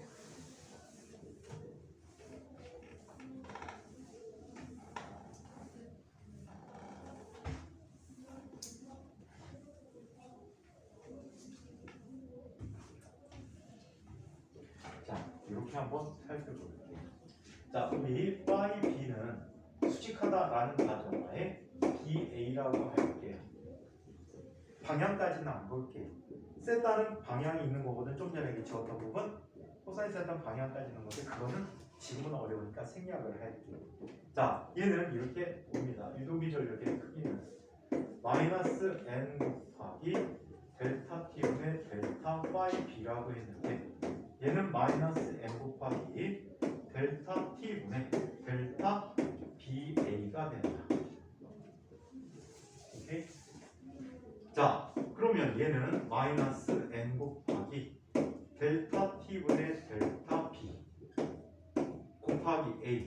자, 이렇게 한번 살펴볼게요. 자, 우리 파이 b는 수직하다라는 가정하에 BA라고 할게요. 방향까지는 안 볼게요. 세타는 방향이 있는 거거든. 좀 전에 얘기했던 부분 코사인 세타는 방향까지 있는 건데 그거는 지금은 어려우니까 생략을 할게요. 자, 얘는 이렇게 봅니다. 유도기 전력의 크기는 마이너스 n 곱하기 델타 t분의 델타 파이 b라고 했는데 얘는 마이너스 n 곱하기 델타 t분의 델타 BA가 된다. 오케이? 자, 그러면 얘는 마이너스 n 곱하기 델타 t분의 델타 B 곱하기 A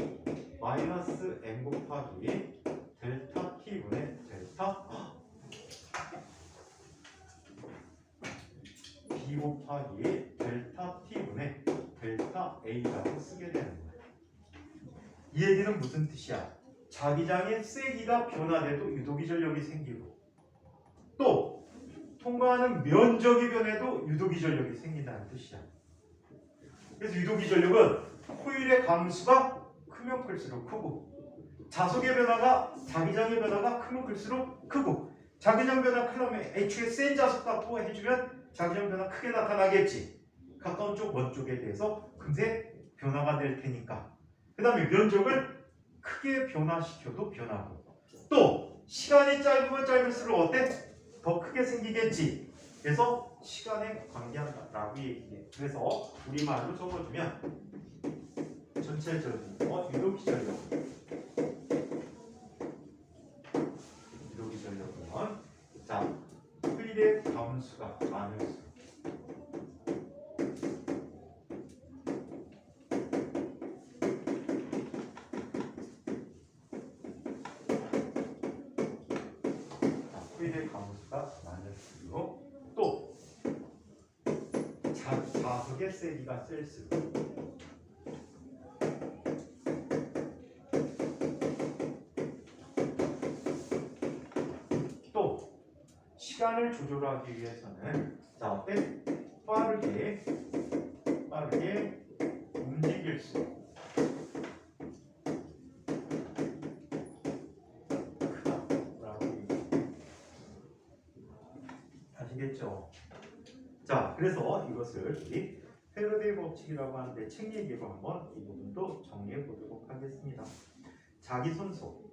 마이너스 n 곱하기 델타 t분의 델타 B 곱하기 델타 t분의 델타 A라고 쓰게 되는 거예요. 이 얘기는 무슨 뜻이야? 자기장의 세기가 변화돼도 유도기 전력이 생기고 또 통과하는 면적이 변해도 유도기 전력이 생긴다는 뜻이야. 그래서 유도기 전력은 코일의 강수가 크면 클수록 크고 자속의 변화가 자기장의 변화가 크면 클수록 크고 자기장 변화 크려면 애초에 센 자속 갖고 해주면 자기장 변화 크게 나타나겠지. 가까운 쪽, 먼 쪽에 대해서 금세 변화가 될 테니까 그 다음에 면적을 크게 변화시켜도 변하고 또 시간이 짧으면 짧을수록 어때? 더 크게 생기겠지. 그래서 시간에 관계한다라고 얘기해. 그래서 우리말로 적어주면 전체적인 유로기 전력 유로기 전력은 자 휠의 가운수가 많을수록 휠의 가운수가 많을수록 또 자극의 세기가 셀수록 또 시간을 조절하기 위해서는 자 어때? 빠르게 움직일수록 크다라고 얘기해요. 아시겠죠? 자 그래서 이것을 우리 패러데이 법칙이라고 하는데 책 얘기로 한번 이 부분도 정리해 보도록 하겠습니다. 자기 손속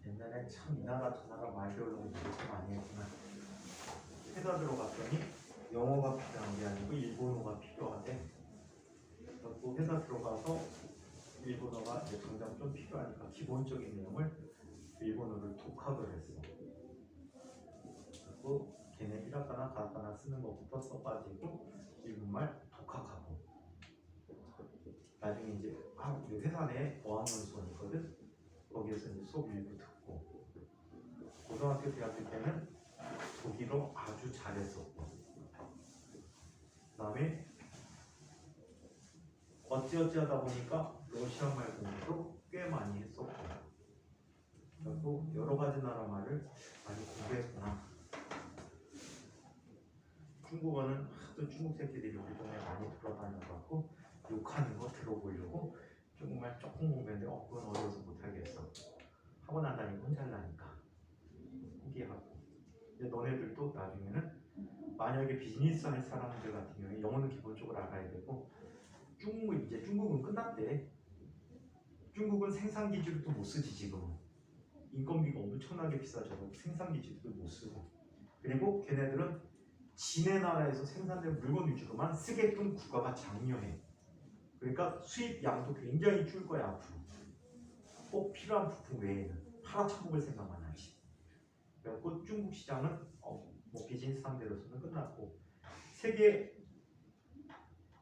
옛날에 참 이 나라 저 나라 말 배우려고 참 많이 했지만 회사 들어갔더니 영어가 필요한 게 아니고 일본어가 필요하대. 그래서 회사 들어가서 일본어가 이제 당장 좀 필요하니까 기본적인 내용을 일본어를 독학을 했어. 그리고 걔네 히라가나 가타나 쓰는 것부터 써가지고 일본말 독학하고 나중에 이제 우리 회사 내에 어학연수원이거든. 거기에서 이제 수업 일부 듣고 고등학교 대학교 때는 독일어 아주 잘했었고 그 다음에 어찌어찌 하다 보니까 러시아 말 공부도 꽤 많이 했었고 그리고 여러 가지 나라 말을 많이 공부했구나. 중국어는 하도 중국 새끼들이 우리 동네 많이 돌아다녀갖고 욕하는 거 들어보려고 중국말 조금 공부했는데 그건 어려워서 못하겠어. 하고 난 다음에 혼자 하려니까 포기하고. 이제 너네들도 나중에는 만약에 비즈니스 할 사람들 같은 경우에 영어는 기본적으로 알아야 되고 중국은 끝났대. 중국은 생산 기술도 못 쓰지 지금. 인건비가 엄청나게 비싸져서 생산 기술도 못 쓰고. 그리고 걔네들은 지네 나라에서 생산된 물건 위주로만 쓰게끔 국가가 장려해. 그러니까 수입 양도 굉장히 줄 거야 앞으로. 꼭 필요한 부품 외에는 팔아쳐먹을 생각만 하지. 그래서 중국 시장은 뭐 비즈니스 상대로서는 끝났고 세계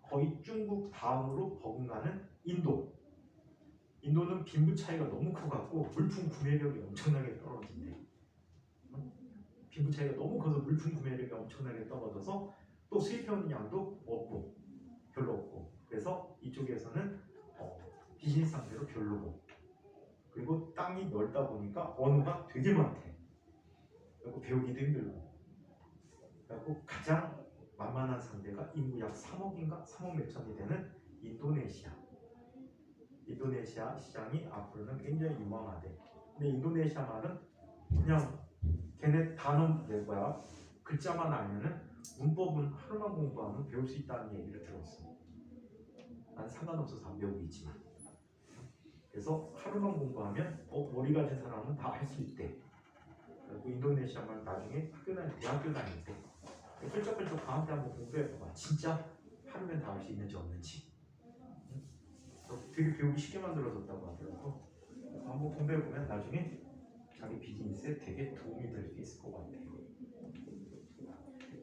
거의 중국 다음으로 버금가는 인도는 빈부 차이가 너무 커갖고 물품 구매력이 엄청나게 떨어진대. 빈부 차이가 너무 커서 물품 구매력이 엄청나게 떨어져서 또 수입해오는 양도 없고 별로 없고 그래서 이쪽에서는 비즈니스 상대로 별로고 그리고 땅이 넓다 보니까 언어가 되게 많대. 그리고 배우기도 힘들고 그리고 가장 만만한 상대가 인구 약 3억인가 3억 몇천이 되는 인도네시아 시장이 앞으로는 굉장히 유망하대. 근데 인도네시아 말은 그냥 걔네 단어 글자만 알면은 문법은 하루만 공부하면 배울 수 있다는 얘기를 들었어. 난 상관없어서 안 배우고 있지만 그래서 하루만 공부하면 머리 가진 사람은 다 할 수 있대. 그리고 인도네시아 말 나중에 대학교 다닐 때 펄쩍펄쩍 방학 때 한번 공부해봐봐. 진짜 하루면 다 할 수 있는지 없는지. 되게 되게 배우기 쉽게 만들어졌다고 하더라고. 한번 공부해보면 나중에 자기 비즈니스에 되게 도움이 될 수 있을 것 같아요.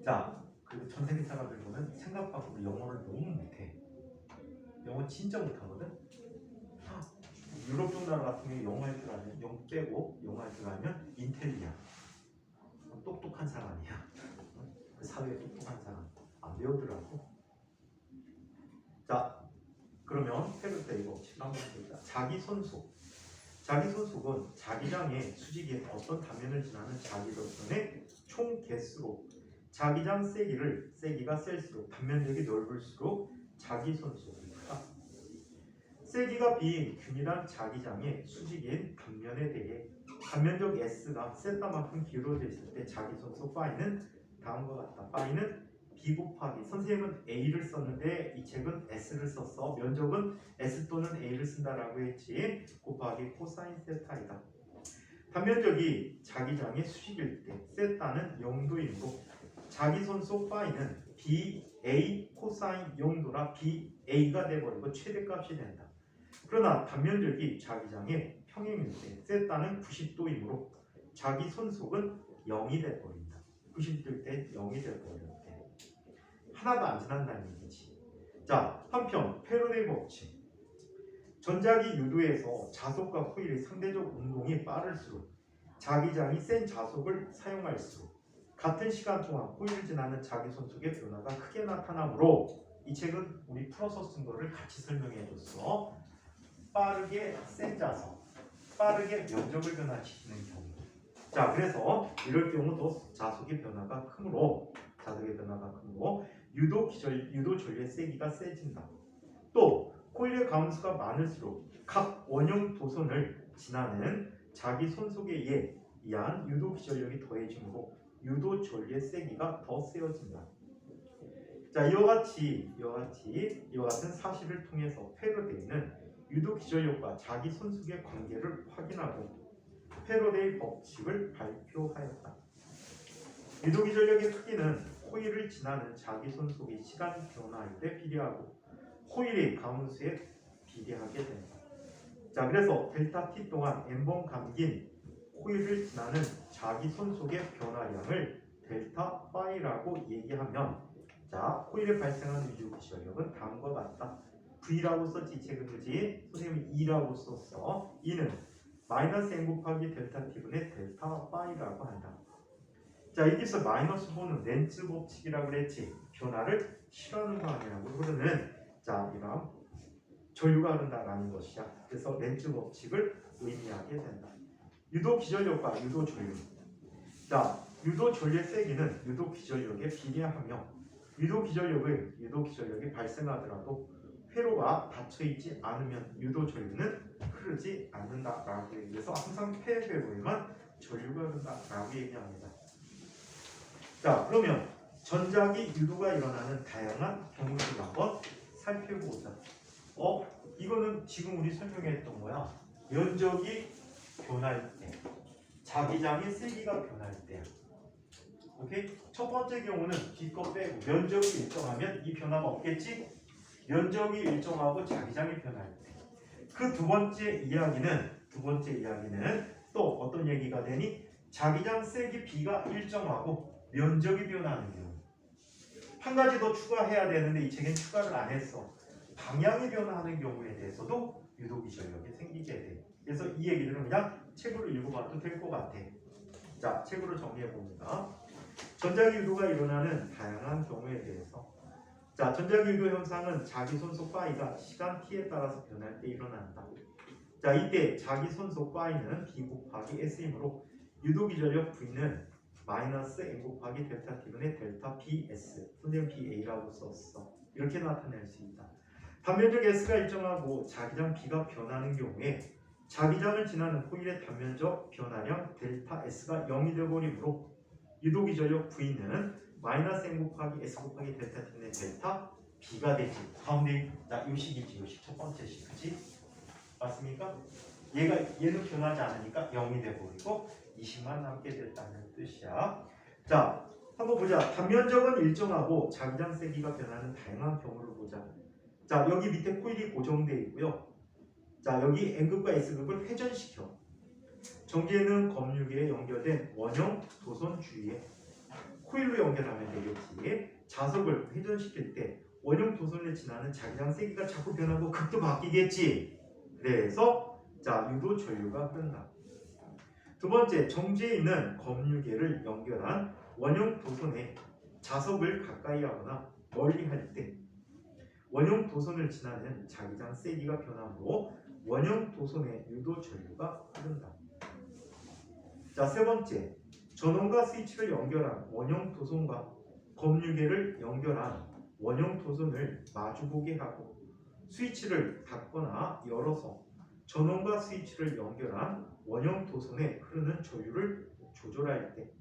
자, 그리고 전 세계 사람들 보면 생각밖으로 영어를 너무 못해. 영어 진짜 못하거든. 유럽 쪽 나라 같은 경우 영어 할 줄 알면 영 빼고 영어 할 줄 알면 인텔리야. 똑똑한 사람이야. 그 사회에 똑똑한 사람 안 배우더라고. 자, 그러면 페르테이 법칙 한번 보자. 자기 손속. 자기 손속은 자기장의 수직의 어떤 단면을 지나는 자기전선의 총 개수로 자기장 세기가 셀수록 단면적이 넓을수록 자기 손속이 크다. 세기가 B인 균일한 자기장의 수직인 단면에 대해 단면적 S가 세타만큼 기울어져 있을 때 자기 손속 파이는 다음과 같다. 파이는 B 곱하기 선생님은 A를 썼는데 이 책은 S를 썼어. 면적은 S 또는 A를 쓴다라고 했지. 곱하기 코사인 세타이다. 단면적이 자기장의 수직일 때 세타는 0도이므로 자기 손속 파이는 BA 코사인 0도라 BA가 돼버리고 최대값이 된다. 그러나 단면적이 자기장의 평행일 때 세타는 90도이므로 자기 손속은 0이 돼버린다. 90도일 때 0이 돼버린다. 하나도 안 지난다는 얘기지. 자, 한편 페르네이 법칙. 전자기 유도에서 자속과 코일의 상대적 운동이 빠를수록 자기장이 센 자속을 사용할수록 같은 시간 동안 코일을 지나는 자기 손속의 변화가 크게 나타나므로 이 책은 우리 풀어서 쓴 거를 같이 설명해 줬어. 빠르게 센 자속, 빠르게 면적을 변화시키는 경우. 자, 그래서 이럴 경우도 자속의 변화가 크므로 유도 전류의 세기가 세진다. 또 코일의 가운수가 많을수록 각 원형 도선을 지나는 자기 손속에 의한 유도 기전력이 더해지므로 유도 전류의 세기가 더 세어진다. 자, 이와 같은 사실을 통해서 페르데이는 유도 기전력과 자기 손속의 관계를 확인하고 페르데이 법칙을 발표하였다. 유도 기전력의 크기는 코일을 지나는 자기 손속의 시간 변화일 때 비례하고 코일의 가운수에 비례하게 된다. 자, 그래서 델타 t 동안 n번 감긴 코일을 지나는 자기 손속의 변화량을 델타 파이라고 얘기하면, 자, 코일에 발생하는 유도 기전력은 다음과 같다. V라고 썼지, 이 책은. 그지? 선생님이 E라고 썼어. E는 마이너스 n 곱하기 델타 t분의 델타 파이라고 한다. 자, 여기서 마이너스 5는 렌츠 법칙이라고 그랬지. 변화를 싫어하는 거 아니라고. 그러면 자, 이런 전류가 흐른다라는 것이야. 그래서 렌츠 법칙을 의미하게 된다. 유도 기전력과 유도 전류. 자, 유도 전류의 세기는 유도 기전력에 비례하며 유도 기전력이 발생하더라도 회로가 닫혀 있지 않으면 유도 전류는 흐르지 않는다라고 얘기해서 항상 폐회로에만 전류가 흐른다라고 얘기합니다. 자, 그러면 전자기 유도가 일어나는 다양한 경우들을 한번 살펴보자. 이거는 지금 우리 설명했던 거야. 면적이 변할 때, 자기장의 세기가 변할 때. 오케이? 첫 번째 경우는 뒤거 빼고 면적이 일정하면 이 변화가 없겠지? 면적이 일정하고 자기장이 변할 때. 그 두 번째 이야기는 또 어떤 얘기가 되니? 자기장 세기 B가 일정하고 면적이 변하는 경우. 한 가지 더 추가해야 되는데 이 책엔 추가를 안 했어. 방향이 변화하는 경우에 대해서도 유도기전력이 생기게 돼. 그래서 이 얘기들은 그냥 책으로 읽어봐도 될 것 같아. 자, 책으로 정리해봅니다. 전자기 유도가 일어나는 다양한 경우에 대해서. 자, 전자기 유도 현상은 자기 손속 파이가 시간 t에 따라서 변할 때 일어난다. 자, 이때 자기 손속 파이는 B 곱하기 S이므로 유도기전력 V는 마이너스 n 곱하기 델타 t분의 델타 BS, 선생님 BA라고 썼어. 이렇게 나타낼 수 있다. 단면적 S가 일정하고 자기장 B가 변하는 경우에 자기장을 지나는 코일의 단면적 변화량 델타 S가 0이 되어버리므로 유도기전력 V는 마이너스 n 곱하기 S 곱하기 델타 t분의 델타 B가 되지. 가운데 이 식이지, 이 식 첫 번째 식, 그치? 맞습니까? 얘는 변하지 않으니까 0이 되어버리고 20만 남게 됐다는 뜻이야. 자, 한번 보자. 단면적은 일정하고 자기장 세기가 변하는 다양한 경우를 보자. 자, 여기 밑에 코일이 고정되어 있고요. 자, 여기 N극과 S극을 회전시켜. 정지에는 검유계에 연결된 원형 도선 주위에 코일로 연결하면 되겠지. 자석을 회전시킬 때 원형 도선을 지나는 자기장 세기가 자꾸 변하고 극도 바뀌겠지. 그래서 자, 유도 전류가 흐른다. 두 번째, 정지에 있는 검유계를 연결한 원형 도선에 자석을 가까이 하거나 멀리 할 때 원형 도선을 지나는 자기장 세기가 변하므로 원형 도선의 유도 전류가 흐른다. 자, 세 번째, 전원과 스위치를 연결한 원형 도선과 검유계를 연결한 원형 도선을 마주보게 하고 스위치를 닫거나 열어서 전원과 스위치를 연결한 원형 도선에 흐르는 전류를 조절할 때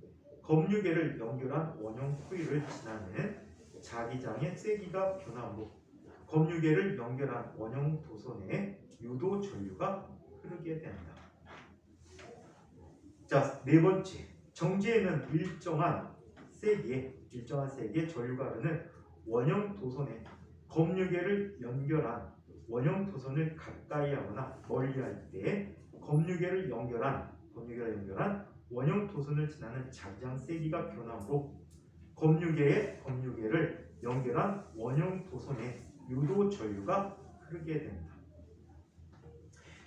검유계를 연결한 원형 코일을 지나는 자기장의 세기가 변하므로 검유계를 연결한 원형 도선에 유도 전류가 흐르게 된다. 자, 네 번째, 정지에는 일정한 세기의 전류가 흐르는 원형 도선에 검유계를 연결한 원형 도선을 가까이 하거나 멀리 할 때 검유계를 연결한 원형 도선을 지나는 자기장 세기가 변하므로 검유계를 연결한 원형 도선에 유도 전류가 흐르게 된다.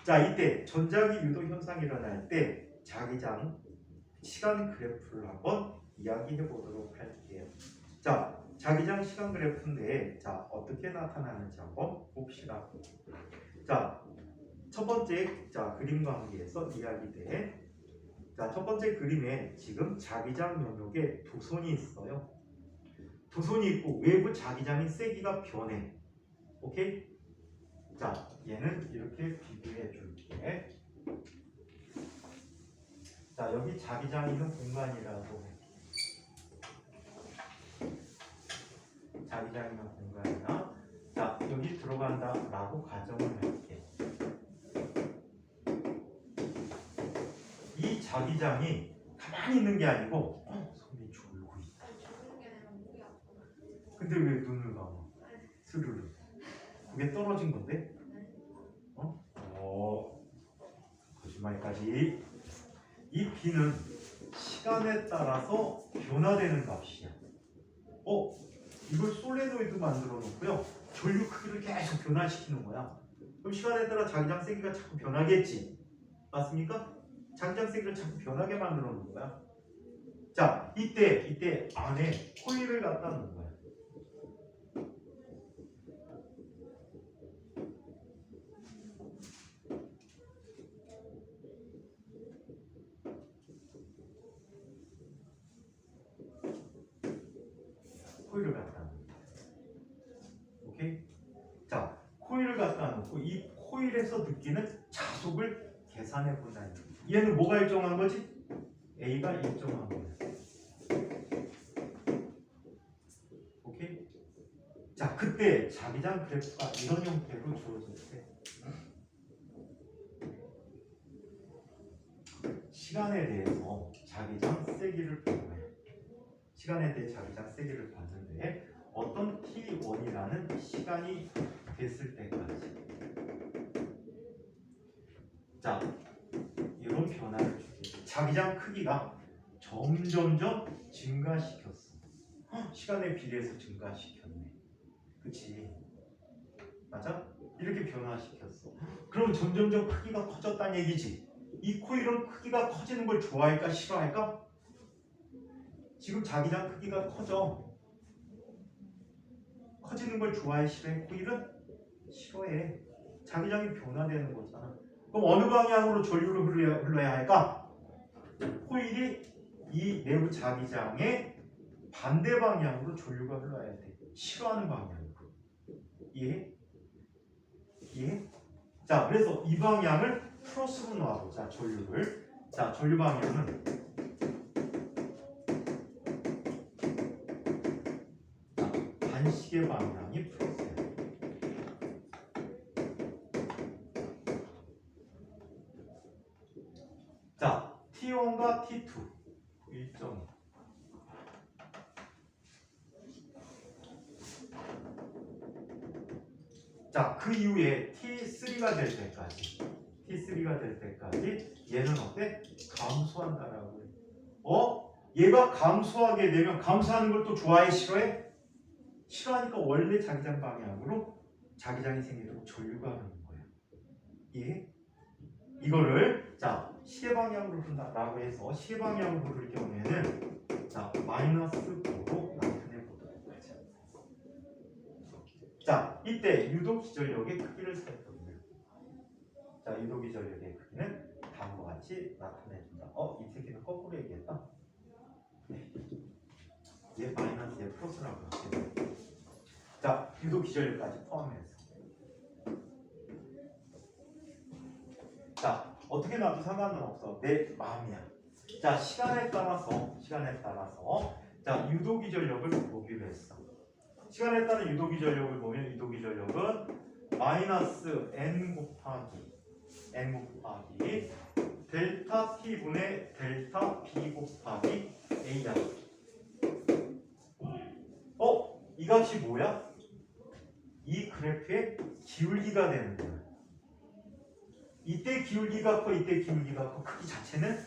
자, 이때 전자기 유도 현상이 일어날 때 자기장 시간 그래프를 한번 이야기해 보도록 할게요. 자, 자기장 시간 그래프인데 자, 어떻게 나타나는지 한번 봅시다. 자, 첫 번째 그림 관계에서 이야기돼. 자, 첫 번째 그림에 지금 자기장 영역에 도선이 있어요. 도선이 있고 외부 자기장의 세기가 변해. 오케이? 자, 얘는 이렇게 비교해 줄게. 자, 여기 자기장 있는 공간이라고 해. 자기장 있는 공간이나 자, 여기 들어간다 라고 가정을 할게. 이 자기장이 가만히 있는 게 아니고 손이 졸고 있다. 근데 왜 눈을 감아? 스르르. 그게 떨어진 건데? 거짓말까지. 이 B는 시간에 따라서 변화되는 값이야. 이걸 솔레노이드 만들어 놓고요. 전류 크기를 계속 변화시키는 거야. 그럼 시간에 따라 자기장 세기가 자꾸 변하겠지. 맞습니까? 자기장 세기를 자꾸 변하게 만들어 놓은 거야. 자, 이때 안에 코일을 갖다 놓은 거야. 코일을 갖다 놓고. 오케이? 자, 코일을 갖다 놓고 이 코일에서 느끼는 자속을 계산해 본다는 거야. 얘는 뭐가 일정한 거지? A가 일정한 거야. 오케이? 자, 그때 자기장 그래프가 이런 형태로 주어질 때 시간에 대해서 자기장 세기를 표현해. 시간에 대해 자기장 세기를 봤는데 어떤 t1이라는 시간이 됐을 때까지 자, 이런 변화를 주게. 자기장 크기가 점점점 증가시켰어. 시간에 비례해서 증가시켰네. 그치? 맞아? 이렇게 변화시켰어. 그럼 점점점 크기가 커졌다는 얘기지. 이 코일은 크기가 커지는 걸 좋아할까 싫어할까? 지금 자기장 크기가 커져. 커지는 걸 좋아해 싫어해? 코일은 싫어해. 자기장이 변화되는 거잖아. 그럼 어느 방향으로 전류를 흘러야 할까? 코일이 이 내부 자기장의 반대 방향으로 전류가 흘러야 돼. 싫어하는 방향으로. 이해? 이해? 자, 그래서 이 방향을 플러스로 놔보자. 전류를. 자, 전류 방향은 반시계 방향이 플러스야. 자, T1과 T2 일정이. 자, 그 이후에 T3가 될 때까지 얘는 어때? 감소한다라고 해. 얘가 감소하게 되면 감소하는 걸 또 좋아해, 싫어해? 싫어하니까 원래 자기장 방향으로 자기장이 생기도록 전류가 흐르는 거예요. 이해? 이거를 자 시계 방향으로 흐른다라고 해서 시계 방향으로 흐를 경우에는 자 마이너스 9로 나타내 보도록 하죠. 자 이때 유도 기전력의 크기를 살펴보면 자 유도 기전력의 크기는 다음과 같이 나타내준다. 이 새끼는 거꾸로 얘기했다. 네. 얘 마이너스 얘 플러스라고 할게요. 자 유도 기전력까지 포함해서 자 어떻게 놔도 상관은 없어. 내 마음이야. 자 시간에 따라서 자 유도기 전력을 보기로 했어. 시간에 따른 유도기 전력을 보면 유도기 전력은 마이너스 n 곱하기 델타 t분의 델타 b 곱하기 a야. 이 값이 뭐야? 이 그래프의 기울기가 되는 거야. 이때 기울기가 커, 이때 기울기가 커. 크기 자체는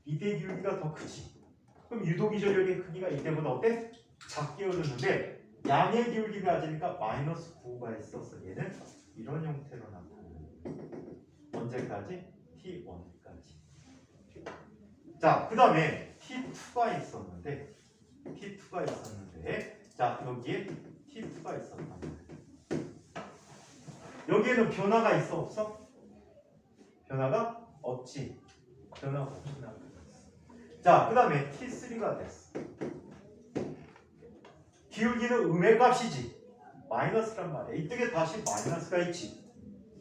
이때 기울기가 더 크지. 그럼 유도기 전력의 크기가 이때보다 어때? 작게 흐르는데 양의 기울기가 낮으니까 마이너스 9가 있어서 얘는 이런 형태로 나타나요. 언제까지? T1까지. 자, 그 다음에 T2가 있었는데 자, 여기에 T2가 있었단 말이야. 여기에는 변화가 있어 없어? 변화가 없지. 변화가 없이 나타났어. 자, 그 다음에 T3가 됐어. 기울기는 음의 값이지. 마이너스란 말이야. 이쪽에 다시 마이너스가 있지.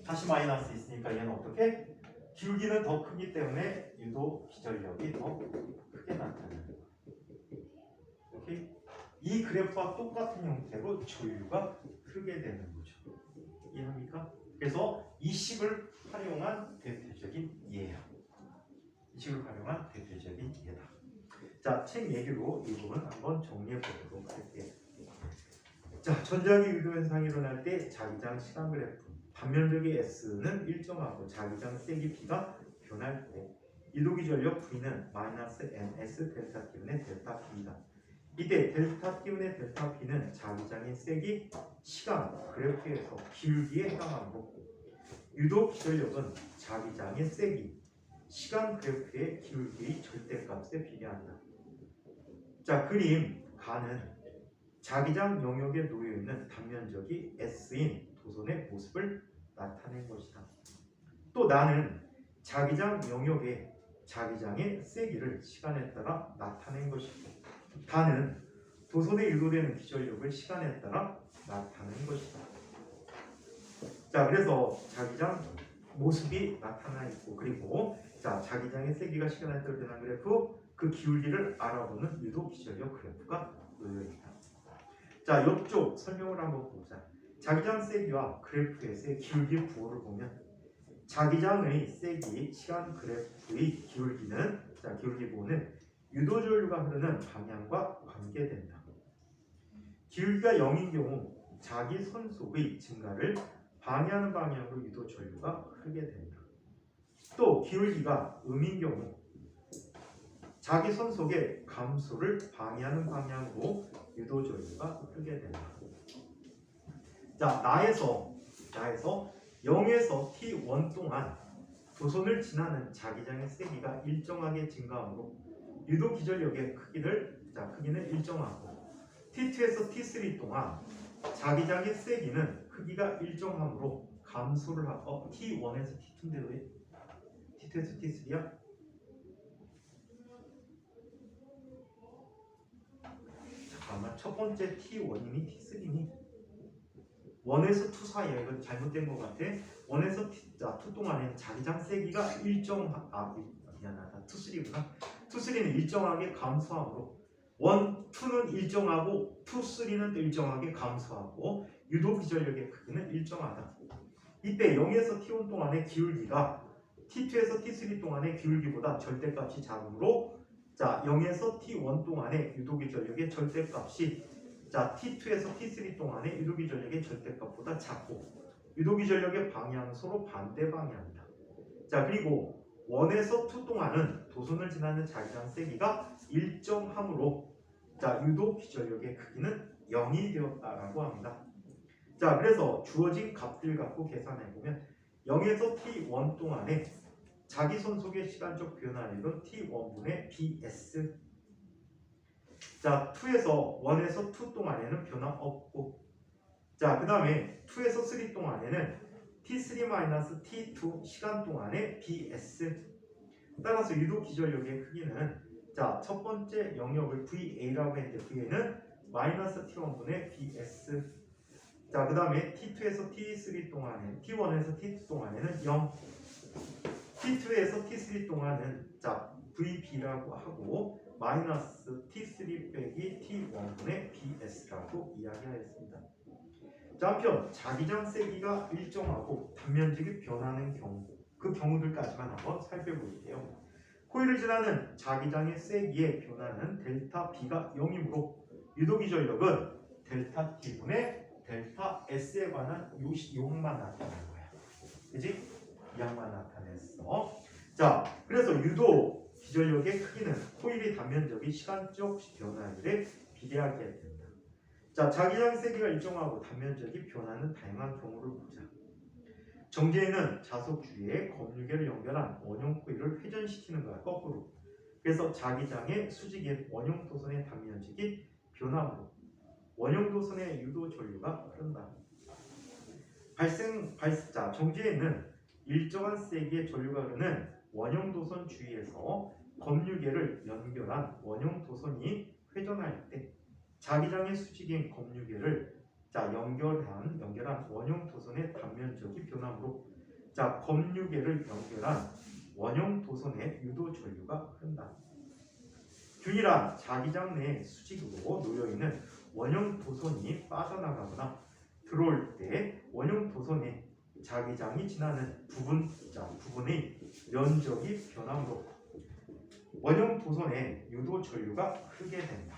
다시 마이너스 있으니까 얘는 어떻게? 기울기는 더 크기 때문에 유도 기전력이 더 크게 나타나는 거야. 오케이? 이 그래프와 똑같은 형태로 전류가 흐르게 되는 거죠. 이해합니까? 그래서 이 식을 활용한 대표적인 예야. 이 식을 활용한 대표적인 예다. 자, 책 얘기로 이 부분 한번 정리해 보도록 할게요. 자, 전자기 유도 현상이 일어날 때 자기장 시간 그래프 반면적의 S는 일정하고 자기장 세기 P가 변할 때 유도기 전력 V는 마이너스 NS 델타 T분의 델타 P이다. 이때 델타 T분의 델타 P는 자기장의 세기 시간 그래프에서 기울기에 해당하고 유도 기전력은 자기장의 세기 시간 그래프의 기울기의 절대값에 비례한다. 자, 그림 가는 자기장 영역에 놓여있는 단면적이 S인 도선의 모습을 나타낸 것이다. 또 나는 자기장 영역에 자기장의 세기를 시간에 따라 나타낸 것이고 다는 도선에 유도되는 기전력을 시간에 따라 나타낸 것이다. 자, 그래서 자기장 모습이 나타나 있고 그리고 자 자기장의 세기가 시간에 따라 변한 그래프 그 기울기를 알아보는 유도 기전력 그래프가 놓여 있다. 자, 이쪽 설명을 한번 보자. 자기장 세기와 그래프에서의 기울기 부호를 보면 자기장의 세기 시간 그래프의 기울기는 자 기울기 부호는 유도 전류가 흐르는 방향과 관계된다. 기울기가 0인 경우 자기 선속의 증가를 방해하는 방향으로 유도 전류가 흐르게 된다. 또 기울기가 음인 경우 자기 선속의 감소를 방해하는 방향으로 유도 전류가 흐르게 된다. 자, 나에서 0에서 T1 동안 도선을 지나는 자기장의 세기가 일정하게 증가하므로 유도 기전력의 크기는 일정하고 T2에서 T3 동안 자기장의 세기는 크기가 일정하므로 감소를 하고 T1에서 T2인데 왜? T2에서 T3야? 잠깐만, 첫 번째 T1이니 T3니? 1에서 2 사이야. 이건 잘못된 것 같아. 1에서 2 동안에 자기장 세기가 미안하다. 2, 3구나. 2, 3는 일정하게 감소하므로 1, 2는 일정하고 2, 3는 일정하게 감소하고 유도 기전력의 크기는 일정하다. 이때 0에서 T1 동안의 기울기가 T2에서 T3 동안의 기울기보다 절대값이 작으므로 자 0에서 T1 동안의 유도 기전력의 절대값이 자, T2에서 T3 동안의 유도기 전력의 절대값보다 작고 유도기 전력의 방향소로 반대 방향이다. 자, 그리고 1에서 2 동안은 도선을 지나는 자기장 세기가 일정하므로 자, 유도 기전력의 크기는 0이 되었다라고 합니다. 자, 그래서 주어진 값들 갖고 계산해 보면 0에서 T1 동안에 자기 손속의 시간적 변화율은 T1분의 BS. 자, 1에서 2 동안에는 변화 없고, 자, 그 다음에 2에서 3 동안에는 T3-T2 시간 동안의 BS. 따라서 유도 기전력의 크기는 자, 첫 번째 영역을 VA라고 했는데 VA는 마이너스 T1분의 BS. 자, 그 다음에 T2에서 T3 동안에 T1에서 T2 동안에는 0, T2에서 T3 동안은 자 VB라고 하고 마이너스 T3 빼기 T1분의 BS라고 이야기하였습니다. 자, 한편 자기장 세기가 일정하고 단면적이 변하는 경우 그 경우들까지만 한번 살펴볼게요. 코일을 지나는 자기장의 세기의 변화는 델타 B가 0이므로 유도기 전력은 델타 T분의 델타 S에 관한 요만 나타낸 거야. 그지? 이 양만 나타냈어. 자, 그래서 유도 기전력의 크기는 코일의 단면적이 시간적 변화율에 비례하게 된다. 자, 자기장 세기가 일정하고 단면적이 변하는 다양한 경우를 보자. 정제에는 자석 주위에 검유계를 연결한 원형 코일을 회전시키는 거야, 거꾸로. 그래서 자기장의 수직인 원형 도선의 단면적이 변함으로 원형 도선의 유도 전류가 흐른다. 자, 정제에는 일정한 세기의 전류가 흐르는 원형 도선 주위에서 검유계를 연결한 원형 도선이 회전할 때 자기장의 수직인 검유계를 자 연결한 원형 도선의 단면적이 변함으로 자 검유계를 연결한 원형 도선의 유도 전류가 흐른다. 균일한 자기장 내 수직으로 놓여있는 원형 도선이 빠져나가거나 들어올 때 원형 도선의 자기장이 지나는 부분의 면적이 변함으로 원형 도선의 유도 전류가 흐르게 된다.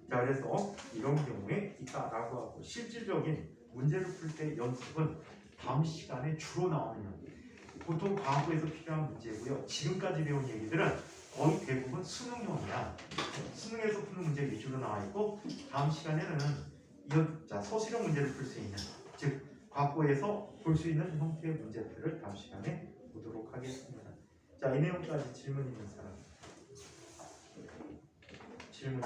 자, 그래서 이런 경우에 있다라고 하고 실질적인 문제를 풀 때 연습은 다음 시간에 주로 나오는 연습. 보통 과학부에서 필요한 문제고요. 지금까지 배운 얘기들은 거의 대부분 수능형이야. 수능에서 푸는 문제 위주로 나와 있고 다음 시간에는 서술형 문제를 풀 수 있는 즉 과학부에서 볼 수 있는 형태의 문제들을 다음 시간에 보도록 하겠습니다. 자, 이 내용까지 질문 있는 사람? 질문.